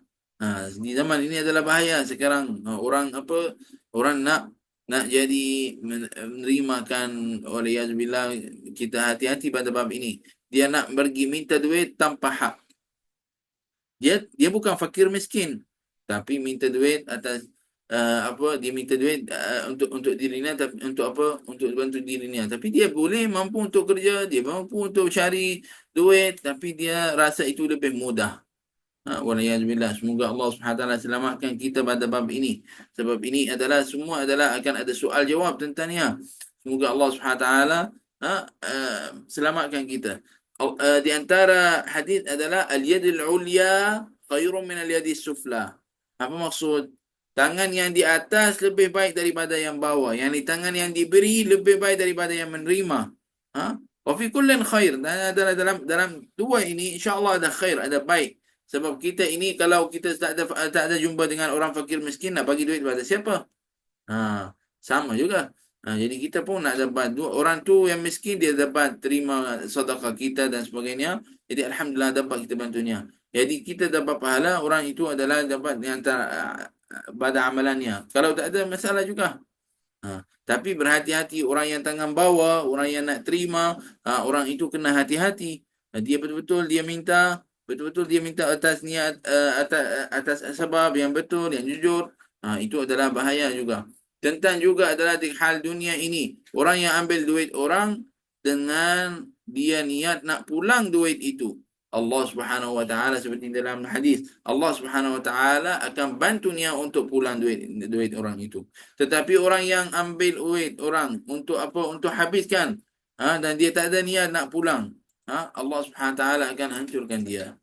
Di zaman ini adalah bahaya sekarang. Orang nak jadi menerimakan, oleh yazbillah, kita hati-hati pada bab ini. Dia nak pergi minta duit tanpa hak. Dia bukan fakir miskin, tapi minta duit atas dia minta duit untuk dirinya, tapi untuk apa? Untuk bantu dirinya. Tapi dia boleh mampu untuk kerja, dia mampu untuk cari duit, tapi dia rasa itu lebih mudah. Waliyahzubillah. Semoga Allah Subhanahu Wa Taala selamatkan kita pada bab ini. Sebab ini semua adalah akan ada soal jawab tentangnya. Semoga Allah Subhanahu Wa Taala selamatkan kita. Di antara hadis adalah al-yadul ulya khairun min al-yadis sufla. Apa maksud? Tangan yang di atas lebih baik daripada yang bawah. Yang di tangan yang diberi lebih baik daripada yang menerima. Ha? Wa fi kullin khair. Dan adalah dalam dua ini insya-Allah ada khair, ada baik. Sebab kita ini kalau kita tak ada jumpa dengan orang fakir miskin, nak bagi duit kepada siapa? Sama juga. Jadi kita pun nak dapat orang tu yang miskin, dia dapat terima sedekah kita dan sebagainya. Jadi alhamdulillah dapat kita bantunya. Jadi kita dapat pahala, orang itu adalah dapat di antara pada amalannya. Kalau tak ada masalah juga. Tapi berhati-hati orang yang tangan bawah, orang yang nak terima, orang itu kena hati-hati. Dia betul-betul dia minta atas niat, atas sebab yang betul, yang jujur. Itu adalah bahaya juga. Tentang juga adalah di hal dunia ini, orang yang ambil duit orang dengan dia niat nak pulang duit itu, Allah Subhanahu Wa Taala seperti dalam hadis, Allah Subhanahu Wa Taala akan bantu dia untuk pulang duit orang itu. Tetapi orang yang ambil duit orang untuk apa? Untuk habiskan, dan dia tak ada niat nak pulang, Allah Subhanahu Wa Taala akan hancurkan dia.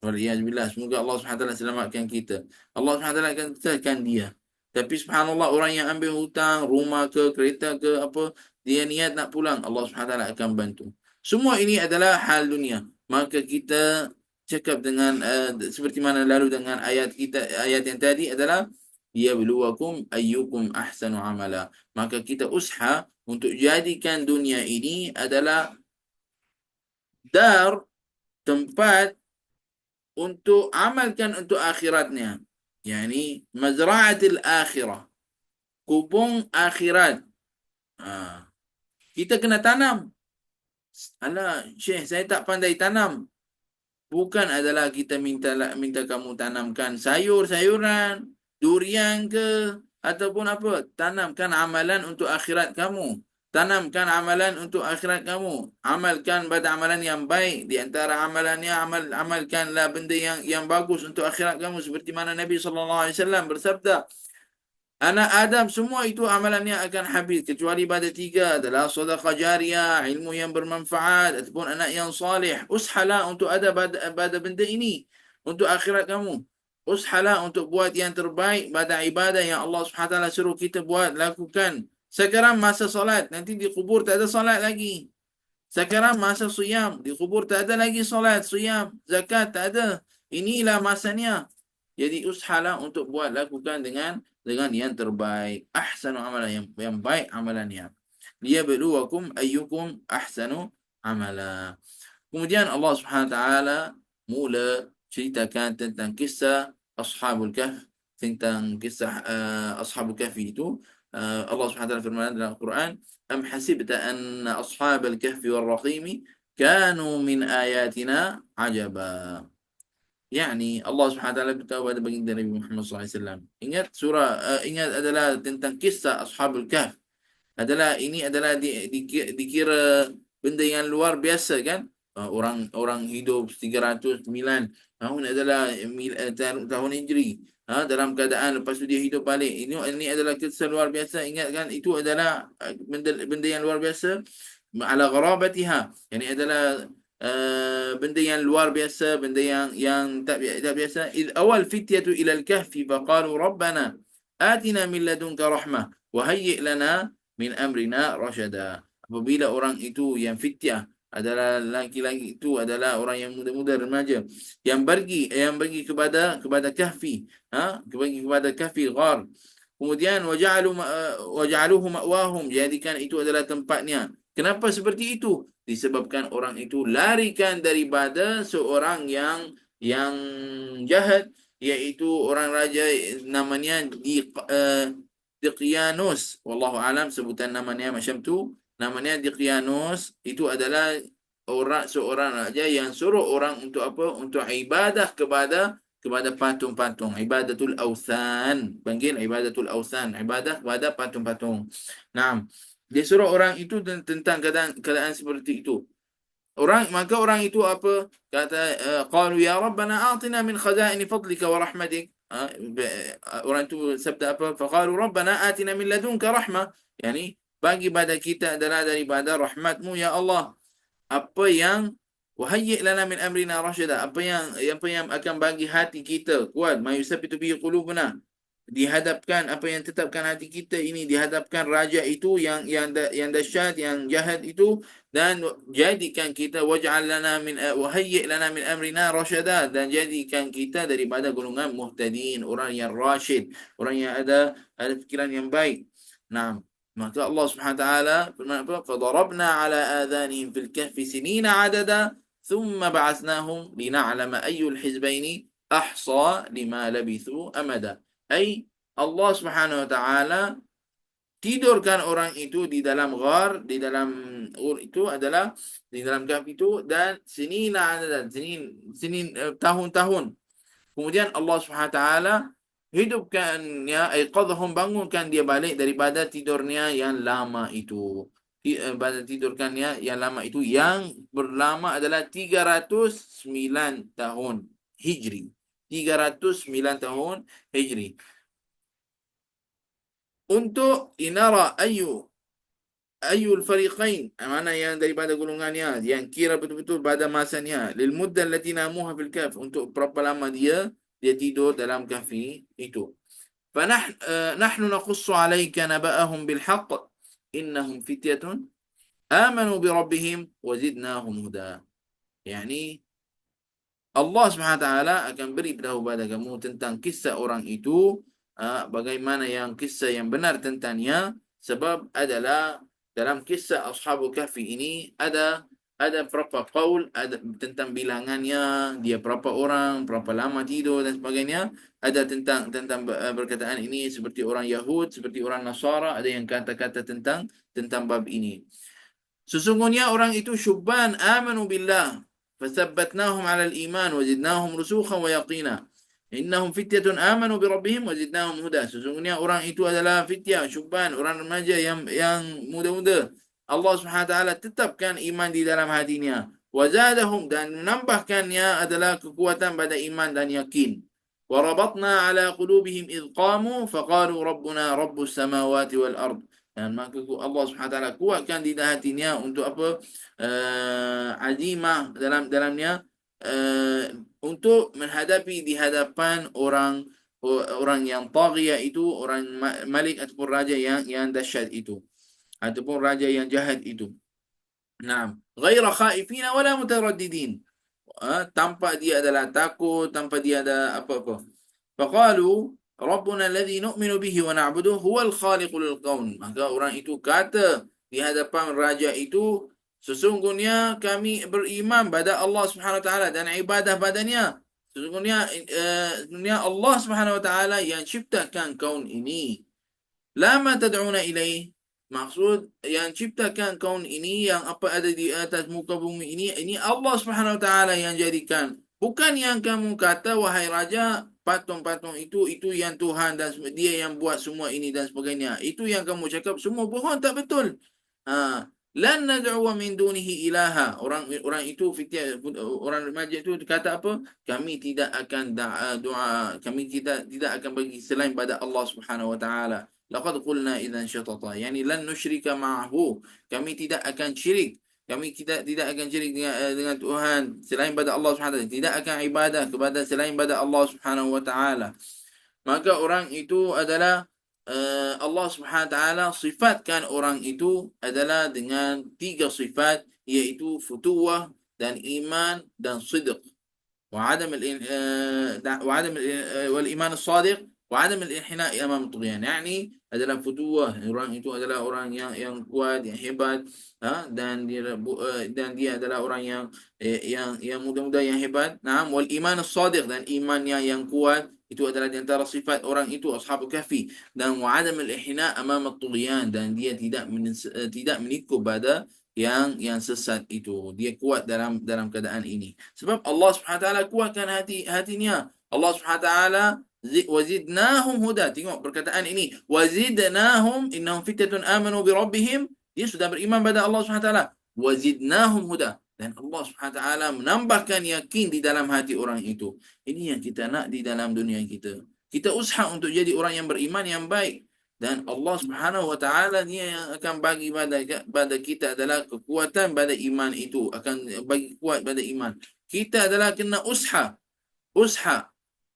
Waliyahzubillah. Semoga Allah Subhanahu Wa Taala selamatkan kita. Allah Subhanahu Wa Taala akan tekan dia. Tapi subhanallah, orang yang ambil hutang, rumah ke, kereta ke, apa, dia niat nak pulang, Allah Subhanahu Wa Taala akan bantu. Semua ini adalah hal dunia. Maka kita cakap dengan seperti mana lalu dengan ayat yang tadi adalah liyabluwakum ayyukum ahsanu amala. Maka kita usaha untuk jadikan dunia ini adalah tempat untuk amalkan untuk akhiratnya. Yani mazra'atil akhirah, kubung akhirat. Kita kena tanam. Alah, Syekh, saya tak pandai tanam. Bukan adalah kita minta kamu tanamkan sayur-sayuran, durian ke, ataupun apa. Tanamkan amalan untuk akhirat kamu. Tanamkan amalan untuk akhirat kamu. Amalkan pada amalan yang baik. Di antara amalannya, amalkanlah benda yang bagus untuk akhirat kamu. Seperti mana Nabi SAW bersabda, anak Adam semua itu amalannya akan habis, kecuali pada tiga adalah sedekah jariah, ilmu yang bermanfaat, ataupun anak yang salih. Ushalah untuk ada pada benda ini untuk akhirat kamu. Ushalah untuk buat yang terbaik pada ibadah yang Allah SWT suruh kita buat, lakukan. Sekarang masa solat, nanti di kubur tak ada solat lagi. Sekarang masa siyam, di kubur tak ada lagi solat, siyam, zakat tak ada. Inilah masanya. Jadi usahalah untuk buat lakukan dengan yang terbaik. Ahsanu amalan yang baik amalannya. Liyabluwakum ayyukum ahsanu amala. Kemudian Allah Subhanahu wa taala mula ceritakan tentang kisah Ashabul Kahf, tentang kisah Ashabul Kahfi itu. Allah Subhanahu wa taala firman dalam Al-Quran, "Am hasibta anna ashabal kahfi wal raqim kanu min ayatina ajaba." Yani Allah Subhanahu wa taala beritahu pada baginda Nabi Muhammad SAW. Ingat adalah tentang kisah Ashabul Kahf. Ini adalah dikira benda yang luar biasa kan. Orang hidup 309 tahun adalah tahun Hijri, dalam keadaan lepas tu dia hidup balik. Ini adalah kisah luar biasa. Ingat kan, itu adalah benda yang luar biasa ala gharabatiha. Ini adalah benda yang luar biasa, benda yang tak biasa. Awal fityatu ila al-kahfi faqalu rabbana atina min ladunka rahmah wa hayyi' lana min amrina rasyada. Apabila orang itu yang fityah adalah laki-laki, itu adalah orang yang muda-muda remaja yang pergi kepada kahfi, kepada kahfi ghar. Kemudian waja'aluhu ma'wahum, jadikan itu adalah tempatnya. Kenapa seperti itu? Disebabkan orang itu larikan daripada seorang yang jahat, iaitu orang raja namanya Diqyanus. Wallahu alam sebutan namanya macam tu. Namanya Diqyanus. Itu adalah seorang raja yang suruh orang untuk apa? Untuk ibadah kepada patung-patung. Ibadatul Awthan. Panggil Ibadatul Awthan. Ibadah kepada patung-patung. Nah, dia suruh orang itu tentang keadaan seperti itu. Maka orang itu apa kata, qalu ya rabbana atina min khazaini fadlika wa rahmatik. Orang itu sabda apa, faqalu rabbana atina min ladunka rahmah, yani bagi pada kita adalah daripada rahmatmu ya Allah. Apa yang wahayyi' lana min amrina rasyada, apa yang akan bagi hati kita kuat, mayusabitu bi qulubuna, dihadapkan apa yang tetapkan hati kita ini, dihadapkan raja itu yang dahsyat, yang jahat itu, dan jadikan kita waj'al lana min wahayyi' lana min amrina rasyada, dan jadikan kita daripada golongan muhtadin, orang yang rasyid, orang yang ada fikiran yang baik. Nah, maka Allah Subhanahu wa taala firman apa, fadarabna ala adhanihim fil kahfi sinina adada thumma ba'athnahum lina'lama ayyul hizbaini ahsa lima labithu amada. Allah Subhanahu wa taala tidurkan orang itu di dalam ghar, di dalam itu adalah di dalam kahf itu, dan tahun-tahun. Kemudian Allah Subhanahu wa taala hidupkannya, aiqadhum, bangunkan dia balik daripada tidurnya yang lama itu. Tidurkannya yang lama itu, yang berlama adalah 309 tahun Hijri. 309 tahun Hijri. Untuk inara ayul fariqain, mana yang daripada golongannya, yang kira betul-betul pada masanya, lil muddah allati namuha fil kahf, untuk berapa lama dia tidur dalam kahfi itu. Nahnu naqussu 'alaika naba'ahum bil haqq innahum fityatun amanu bi rabbihim wa zidnahum huda. Yani Allah Subhanahu wa taala akan beri tahu pada kamu tentang kisah orang itu, bagaimana yang kisah yang benar tentangnya, sebab adalah dalam kisah Ashabul Kahfi ini ada berapa qaul, ada tentang bilangannya, dia berapa orang, berapa lama tidur dan sebagainya. Ada tentang perkataan ini, seperti orang Yahud, seperti orang Nasara, ada yang kata-kata tentang bab ini. Sesungguhnya orang itu syubban amanu billah fathabbatnahum 'ala al-iman wa zidnahum rusukhan wa yaqina. Innahum fityatun amanu bi rabbihim wa zidnahum huda. Sesungguhnya orang itu adalah fityah, syubban, orang remaja yang muda-muda. Allah Subhanahu wa taala tetapkan iman di dalam hatinya. Wa zadahum, dan menambahkannya adalah kekuatan pada iman dan yakin. Wa rabatna 'ala qulubihim idh qamu faqalu rabbuna rabbus samawati wal ard. Dan maka Allah Subhanahu wa taala kuatkan di hatinya untuk apa? Azimah dalamnya, untuk menghadapi di hadapan orang yang taghiyah itu, orang malik ataupun raja yang dahsyat itu, ataupun raja yang jahat itu. Naam, ghaira khaifina wala mutaraddidin. Tanpa dia adalah takut, tanpa dia ada apa-apa. Faqalu Rabbuna alladhi nu'minu bihi wa na'buduhu huwal khaliqul kaun. Maka orang itu kata di hadapan raja itu, sesungguhnya kami beriman pada Allah Subhanahu wa taala dan ibadah padanya. Sesungguhnya Allah Subhanahu wa taala yang ciptakan kaun ini. Lama tad'una ilaih. Maksud yang ciptakan kaun ini, yang apa ada di atas muka bumi ini Allah Subhanahu wa taala yang jadikan. Bukan yang kamu kata wahai raja, patung-patung itu yang Tuhan dan dia yang buat semua ini dan sebagainya. Itu yang kamu cakap semua bohong, tak betul. Ha, lan nad'u min dunihi ilaha. Orang itu orang remaja itu kata apa? Kami tidak akan doa, kami tidak akan bagi selain pada Allah Subhanahu wa taala. Laqad qulna idzan syatata. Yani lan nusyrika ma'ahu. Kami tidak akan syirik. Kami tidak akan syirik dengan Tuhan selain pada Allah Subhanahu wa taala. Tidak akan ibadah kepada selain pada Allah Subhanahu wa taala. Maka orang itu adalah Allah Subhanahu wa taala sifatkan orang itu adalah dengan tiga sifat, yaitu futuwah dan iman dan sidq. وعدم وعدم والإيمان الصادق وعدم الانحناء أمام الطغيان. يعني adalah futuwah, orang itu adalah orang yang kuat, yang hebat, dan dia adalah orang yang muda-muda, yang hebat. Naam, wal iman as-sadiq, dan imannya yang kuat. Itu adalah di antara sifat orang itu ashabul kahfi. Dan wa'adam al-ihna amam at-tughyan, dan dia tidak mengikut pada yang sesat itu. Dia kuat dalam keadaan ini. Sebab Allah Subhanahu wa taala kuatkan hatinya. Allah Subhanahu wa taala wazidnahum huda. Tengok perkataan ini. Wazidnahum innahum fityatun amanu bi rabbihim. Dia sudah beriman pada Allah Subhanahu wa taala. Wazidnahum huda. Dan Allah Subhanahu wa taala menambahkan yakin di dalam hati orang itu. Ini yang kita nak di dalam dunia kita. Kita usaha untuk jadi orang yang beriman yang baik. Dan Allah Subhanahu wa taala dia yang akan bagi pada kita adalah kekuatan pada iman itu, akan bagi kuat pada iman. Kita adalah kena usaha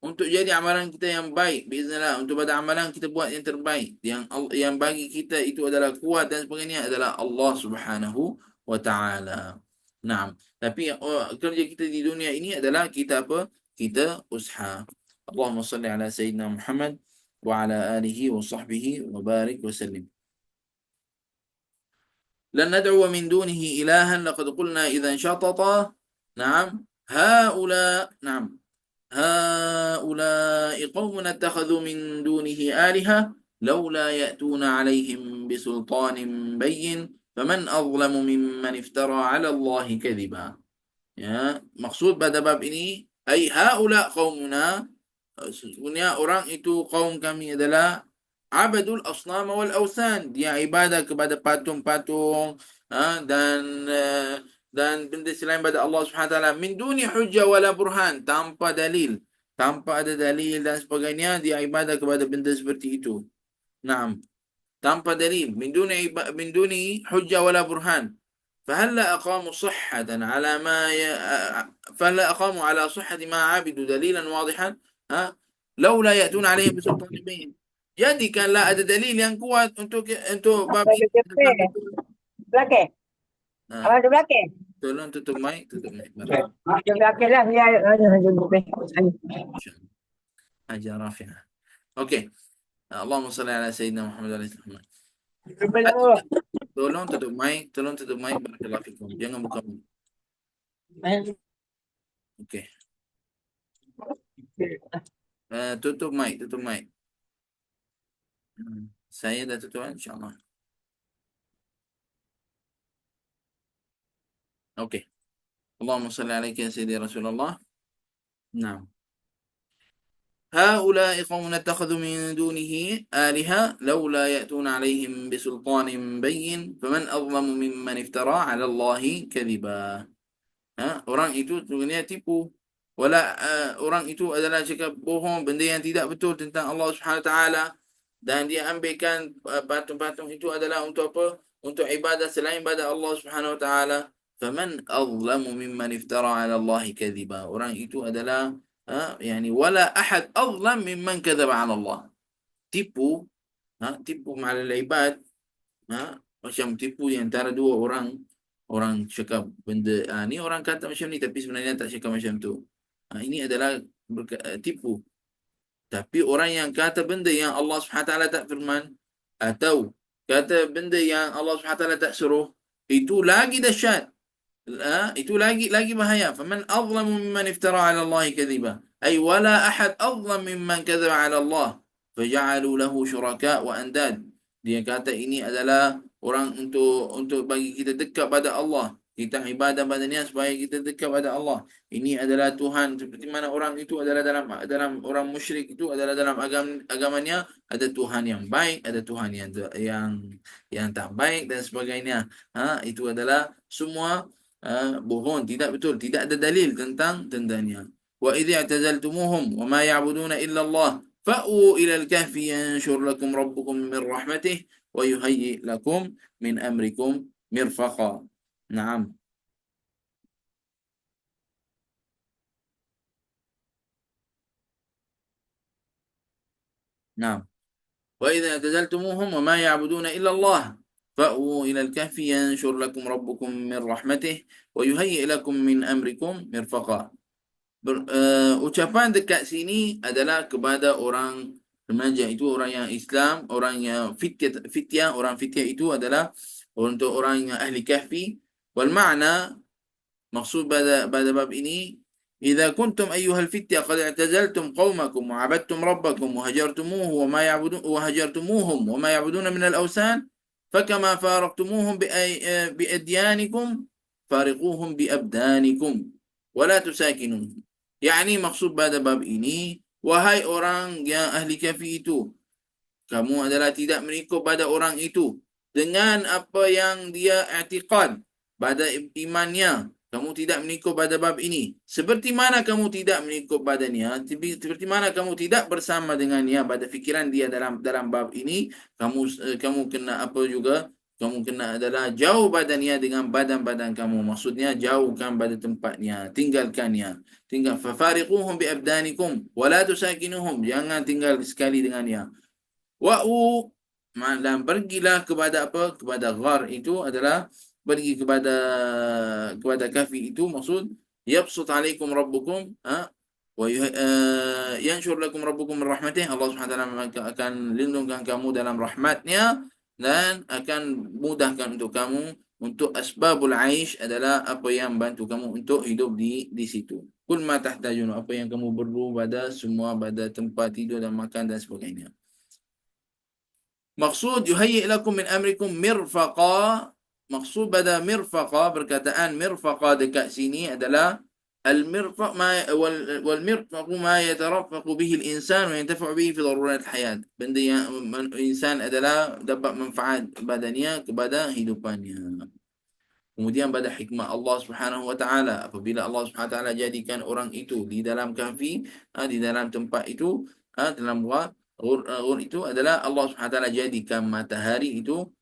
untuk jadi amalan kita yang baik, biiznillah. Untuk pada amalan kita buat yang terbaik, yang bagi kita itu adalah kuat dan sebagainya adalah Allah Subhanahu wa taala. Naam. Tapi kerja kita di dunia ini adalah kita apa? Kita usaha. Allahumma salli ala sayyidina Muhammad وعلى آله وصحبه وبارك وسلم. لن ندعو من دونه إلها لقد قلنا إذا شطط. نعم هؤلاء قوم اتخذوا من دونه آلهة لولا يأتون عليهم بسلطان بين فمن أظلم ممن افترى على الله كذبا. Ya, maksud pada bab ini, ai haula qaumuna, sesungguhnya orang itu kaum kami adalah abadul asnam wal awthan, dia ibadah kepada patung-patung, dan benda selain pada Allah Subhanahu wa taala, min duni hujjah wala burhan, tanpa ada dalil dan sebagainya, dia ibadah kepada benda seperti itu. Naam, tanpa dalil, min duni hujjah wala burhan. فهلا أقاموا صحة على ما فهلا أقاموا على صحة ما عبدوا دليلا واضحا لولا يأتون عليه بسلطان بين. Jadi kanlah ada dalil yang kuat untuk bab ini. Belakang. Abang tu belakang. Tolong tutup mic. Dia belakang lah. Dia Hajar Rafi'ah. Okey. Allahumma salli ala sayyidina Muhammad wa ala alihi Muhammad. Tolong tutup mic. Barakallahu fikum. Jangan buka mic. Okey. Tutup mic. Saya dah tutup, insyaAllah. Okey. Allahumma salli alaika ya sayyidi Rasulullah. Naam. هؤلاء قوم اتخذوا من دونه آلهة لولا يأتون عليهم بسلطان بين فمن أظلم ممن افترى على الله كذبا. Orang itu sebenarnya tipu. Orang itu adalah cakap bohong, benda yang tidak betul tentang Allah Subhanahu wa taala, dan dia ambilkan patung-patung itu adalah untuk apa? Untuk ibadah selain pada Allah Subhanahu wa taala. Faman azlamu mimman iftara 'ala Allah kadhiba. Orang itu adalah يعني ولا أحد أظلم ممن كذب على الله. Tipu ma'al ibad, macam tipu di antara dua orang, Orang cakap benda ni orang kata macam ni tapi sebenarnya tak cakap macam tu. Ini adalah tipu. Tapi orang yang kata benda yang Allah Subhanahu Wa Taala tak firman atau kata benda yang Allah Subhanahu Wa Taala tak suruh, itu lagi dahsyat. Itu lagi bahaya. Faman azlamu mimman iftara 'ala Allah kadhiba. Ay wala ahad azlam mimman kadzaba 'ala Allah faja'alu lahu syuraka wa andad. Dia kata ini adalah orang untuk bagi kita dekat pada Allah. Kita ibadah padanya supaya kita dekat pada Allah. Ini adalah Tuhan seperti mana orang itu adalah dalam orang musyrik itu adalah dalam agamanya ada Tuhan yang baik, ada Tuhan yang tak baik dan sebagainya. Itu adalah semua bohong, tidak betul, tidak ada dalil tentangnya. Wa idh i'tazaltumuhum wa ma ya'buduna illa Allah fa'u ila al-kahfi yanshur lakum rabbukum min rahmatih wa yuhayyi lakum min amrikum mirfaqa. Naam. Naam. وإذا اعتزلتموهم وما يعبدون إلا الله فأووا إلى الكهف ينشر لكم ربكم من رحمته ويهيئ لكم من أمركم مرفقا. Ucapan dekat sini adalah kepada orang remaja itu, orang yang Islam, orang yang fityah, orang fityah itu adalah untuk orang yang ahli kahfi. Wal ma'na maksud pada bab ini, إذا كنتم أيها الفتية قد اعتزلتم قومكم وعبدتم ربكم وهجرتموهم وما يعبدون من الأوثان فكما فارقتموهم بأديانكم فارقوهم بأبدانكم ولا تساكنوهم. Yani maksud pada bab ini, wahai orang yang ahli kafi itu, kamu adalah tidak mengikut pada orang itu dengan apa yang dia i'tiqad pada imannya. Kamu tidak mengikut pada bab ini. Seperti mana kamu tidak mengikut badannya, seperti mana kamu tidak bersama dengannya pada fikiran dia dalam bab ini, kamu kena apa juga? Kamu kena adalah jauh badannya dengan badan-badan kamu. Maksudnya jauhkan pada tempatnya, tinggalkannya. Fafariquhum bi abdanikum wa la tusakinuhum. Jangan tinggal sekali dengannya. Wa'u, dan pergilah kepada apa? Kepada ghar itu adalah pergi kepada kafi itu, maksud yabsut alaikum rabbukum wa yanshur lakum rabbukum min rahmatih. Allah Subhanahu wa taala akan lindungkan kamu dalam rahmatnya dan akan mudahkan untuk kamu untuk asbabul aish, adalah apa yang bantu kamu untuk hidup di situ. Kul ma tahtajun, apa yang kamu perlu pada semua, pada tempat tidur dan makan dan sebagainya. Maksud yuhayyi' lakum min amrikum mirfaqa. Maksud pada mirfaqa, perkataan mirfaqa dekat sini adalah al-mirfaq wal mirfaq ma yatarafaqu bihi al-insan wa yantafa'u bihi fi darurat al-hayat. Benda yang insan adalah dapat manfaat badannya kepada hidupannya. Kemudian pada hikmah Allah Subhanahu wa taala, apabila Allah Subhanahu wa taala jadikan orang itu di dalam kahfi, di dalam tempat itu, dalam ghur itu adalah Allah Subhanahu wa taala jadikan matahari itu,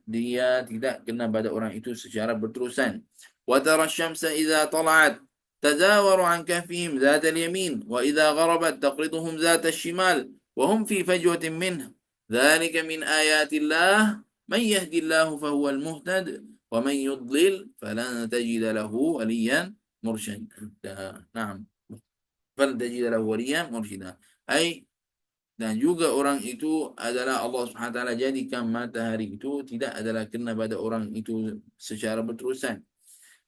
dia tidak kena pada orang itu secara berterusan. Wa tara asy-syamsa idza tala'at tazawaru an kahfihim zata al-yamin wa idza gharabat taqriduhum zata asy-shimal wa hum fi fajwatin minhu. Dzalika min ayatillah man yahdillahu fahuwal muhtad ومن يضلل فلن تجد له وليا مرشدا. نعم. فلن تجد له وليا مرشدا. Ay, dan juga orang itu adalah Allah Subhanahu wa taala jadikan matahari itu tidak adalah kena pada orang itu secara berterusan.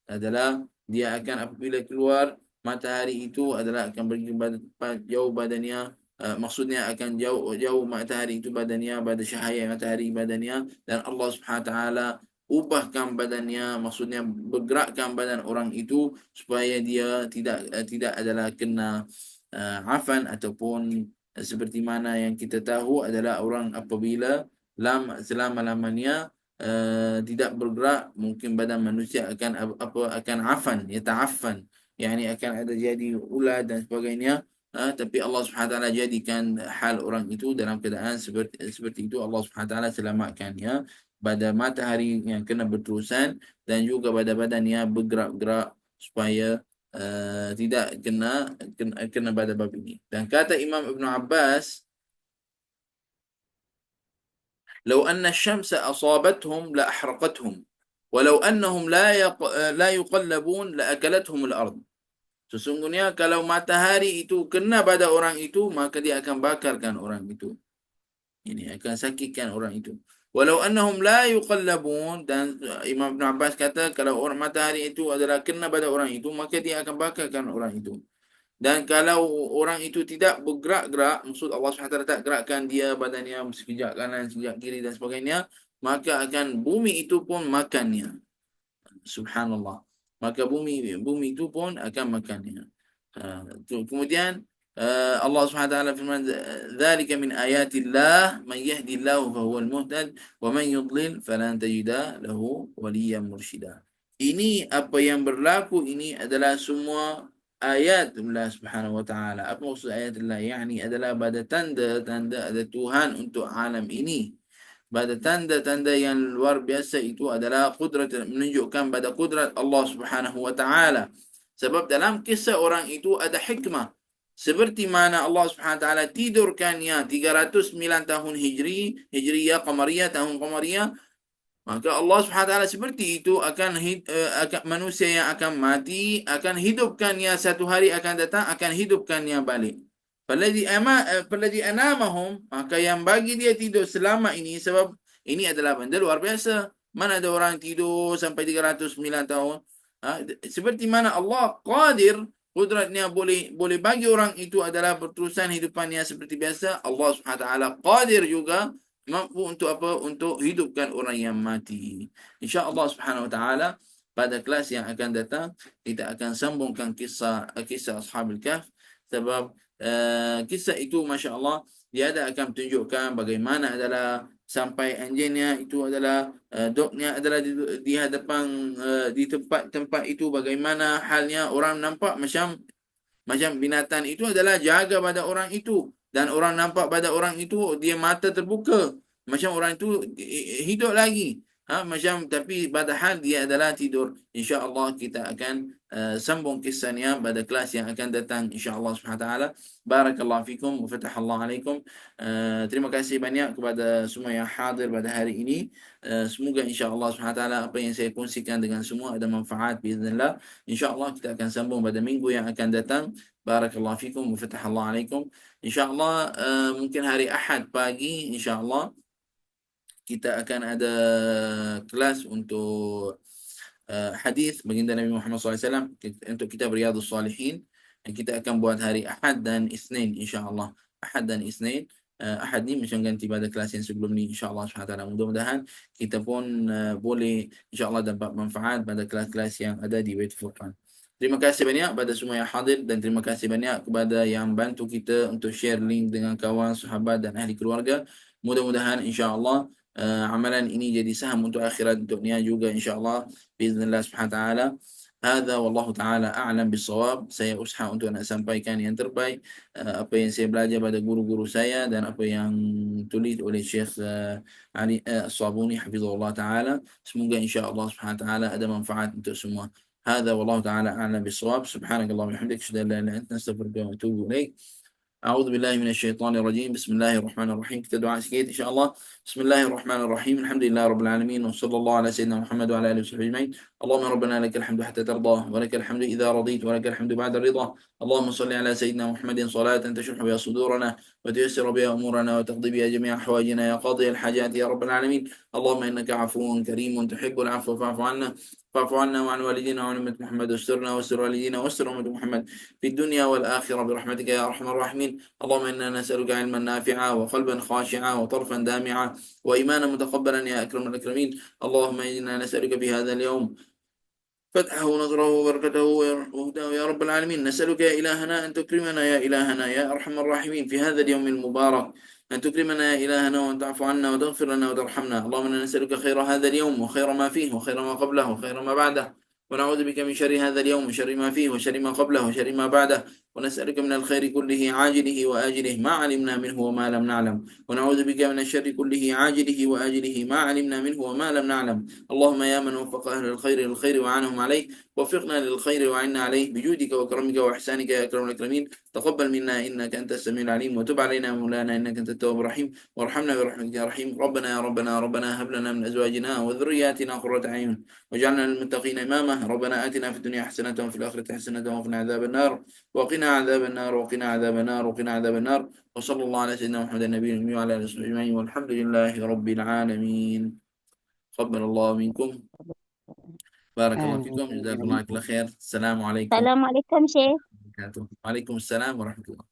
Adalah dia akan apabila keluar matahari itu adalah akan pergi pada tempat jauh badannya, maksudnya akan jauh matahari itu badannya, pada cahaya matahari badannya, dan Allah Subhanahu wa taala ubahkan badannya, maksudnya bergerakkan badan orang itu supaya dia tidak adalah kena afan, ataupun seperti mana yang kita tahu adalah orang apabila selama-lamanya tidak bergerak, mungkin badan manusia akan afan, yata'affan, yakni akan ada jadi ulat dan sebagainya. Tapi Allah Subhanahu wa taala jadikan hal orang itu dalam keadaan seperti itu. Allah Subhanahu wa taala selamatkannya pada matahari yang kena berterusan dan juga pada badannya bergerak-gerak supaya tidak kena pada bab ini. Dan kata Imam Ibn Abbas, "Lau anna asy-syamsa asabathum la ahraqathum walau annahum la yuqallabun la akalathum al-ard. Sesungguhnya kalau matahari itu kena pada orang itu, maka dia akan bakarkan orang itu. Ini akan sakitkan orang itu. Walau annahum la yuqallabun, dan Imam Ibn Abbas kata kalau orang matahari itu adalah kena pada orang itu, maka dia akan bakarkan orang itu. Dan kalau orang itu tidak bergerak-gerak, maksud Allah SWT tak gerakkan dia badannya sekejap kanan, sekejap kiri dan sebagainya, maka akan bumi itu pun makannya. Subhanallah. Maka bumi itu pun akan makannya. Kemudian Allah SWT firman, "Dzalika min ayatillah man yahdillahu fahuwal muhtad wa man yudlil falan tajida lahu waliyyan mursyida." Ini apa yang berlaku ini adalah semua ayat Allah Subhanahu wa taala. Apa maksud ayat Allah? Yani adalah pada tanda-tanda ada Tuhan untuk alam ini. Pada tanda-tanda yang luar biasa itu adalah kudrat, menunjukkan pada kudrat Allah Subhanahu wa taala. Sebab dalam kisah orang itu ada hikmah. Seperti mana Allah Subhanahu wa taala tidurkannya 309 tahun Hijriyah, Qamariyah, tahun Qamariyah, maka Allah Subhanahu wa taala seperti itu akan manusia yang akan mati akan hidupkannya satu hari akan datang, akan hidupkannya balik. Falladhi anamahum, maka yang bagi dia tidur selama ini, sebab ini adalah benda luar biasa. Mana ada orang tidur sampai 309 tahun? Seperti mana Allah qadir, kudratnya boleh bagi orang itu adalah berterusan hidupannya seperti biasa. Allah Subhanahu wa taala qadir juga, mampu untuk apa? Untuk hidupkan orang yang mati. InsyaAllah Subhanahu wa taala pada kelas yang akan datang kita akan sambungkan kisah Ashabul Kahf. Sebab kisah itu Masya Allah dia ada akan menunjukkan bagaimana adalah sampai anjingnya itu adalah dognya adalah di hadapan di tempat itu, bagaimana halnya orang nampak macam binatang itu adalah jaga pada orang itu, dan orang nampak pada orang itu dia mata terbuka macam orang itu hidup lagi. Macam tapi padahal dia adalah tidur. InsyaAllah kita akan sambung kisahnya pada kelas yang akan datang insyaAllah subhanahu wa ta'ala. Barakallahu fikum wa fatahallahu alaikum. Terima kasih banyak kepada semua yang hadir pada hari ini. Semoga insyaAllah subhanahu wa ta'ala apa yang saya kongsikan dengan semua ada manfaat biiznillah. InsyaAllah kita akan sambung pada minggu yang akan datang. Barakallahu fikum wa fatahallahu alaikum. InsyaAllah mungkin hari Ahad pagi insyaAllah kita akan ada kelas untuk hadis baginda Nabi Muhammad SAW untuk kitab Riyadhus Salihin. Kita akan buat hari Ahad dan Isnin insyaAllah. Ahad dan Isnin. Ahad ni macam ganti pada kelas yang sebelum ni insyaAllah SWT. Mudah-mudahan kita pun boleh insyaAllah dapat manfaat pada kelas-kelas yang ada di Bait Furqan. Terima kasih banyak kepada semua yang hadir, dan terima kasih banyak kepada yang bantu kita untuk share link dengan kawan, sahabat dan ahli keluarga. Mudah-mudahan insyaAllah amalan ini jadi saham untuk akhirat untuknya juga insyaAllah biiznillah subhanahu wa ta'ala. Hadza wallahu ta'ala a'lam bissawab. Saya usaha untuk nak sampaikan yang terbaik apa yang saya belajar pada guru-guru saya dan apa yang tulis oleh Syekh Ali As-Sabuni hafizahullah ta'ala. Semoga insyaAllah subhanahu wa ta'ala ada manfaat untuk semua. هذا والله تعالى أعلم بالصواب. سبحانك اللهم وبحمدك أشهد أن لا إله إلا أنت نستغفرك ونتوب إليك. أعوذ بالله من الشيطان الرجيم. بسم الله الرحمن الرحيم. Kita doa sikit insyaAllah. Bismillahirrahmanirrahim. Alhamdulillah Rabbil Alamin. Wa sallallahu ala sayyidina Muhammad wa ala alihi wa sahbihi ajma'in. Allahumma rabbana lakal hamdu hatta tardah. Wa lakal hamdu idha radit. Wa lakal hamdu ba'da ridha. Allahumma salli ala sayyidina Muhammadin salatan tashruhu biha sudurana. Wa tuyassiru biha umurana. Wa taqdi biha jami'a hawajina. Ya qadi al-hajat ya Rabbil Alamin. Allahumma innaka afuun karimun tuhibbul afwa fa'fu anna. فاعف عنا وعن والدينا وعن أمة محمد، واسترنا واستر والدينا واستر أمة محمد في الدنيا والآخرة برحمتك يا أرحم الراحمين. اللهم إنا نسألك علما نافعا وقلبا خاشعا وطرفا دامعا وإيمانا متقبلا يا أكرم الأكرمين. اللهم إنا نسألك في هذا اليوم فتحه ونصره وبركته وهداه يا رب العالمين. نسألك يا إلهنا أن تكرمنا يا إلهنا يا أرحم الراحمين في هذا اليوم المبارك، أن تكرمنا يا إلهنا وأن تعفو عنا وتغفر لنا وترحمنا. اللهم إنا نسألك خير هذا اليوم وخير ما فيه وخير ما قبله وخير ما بعده، ونعوذ بك من شر هذا اليوم وشر ما فيه وشر ما قبله وشر ما بعده، ونسألك من الخير كله عاجله وآجله ما علمنا منه وما لم نعلم، ونعوذ بك من الشر كله عاجله وآجله ما علمنا منه وما لم نعلم. اللهم يا من وفق أهل الخير للخير وعنهم عليه، وفقنا للخير وعنا عليه بجودك وكرمك وإحسانك يا أكرم الأكرمين. تقبل منا إنك أنت السميع العليم، وتب علينا مولانا إنك أنت التواب الرحيم، وارحمنا برحمتك يا رحيم. ربنا يا ربنا ربنا هب لنا من أزواجنا وذرياتنا قرة أعين واجعلنا للمتقين إماما. ربنا آتنا في الدنيا حسنة وفي الآخرة حسنة وقنا عذاب النار، وقنا عذاب النار، وقنا عذاب النار، وقنا عذاب النار. وصلى الله على سيدنا محمد النبي الأمي وعلى آله وصحبه أجمعين، والحمد لله رب العالمين. تقبل الله منكم، بارك الله فيكم، جزاكم الله كل خير. السلام عليكم السلام عليكم شيخ. ورحمة الله وبركاته. وعليكم السلام ورحمة الله.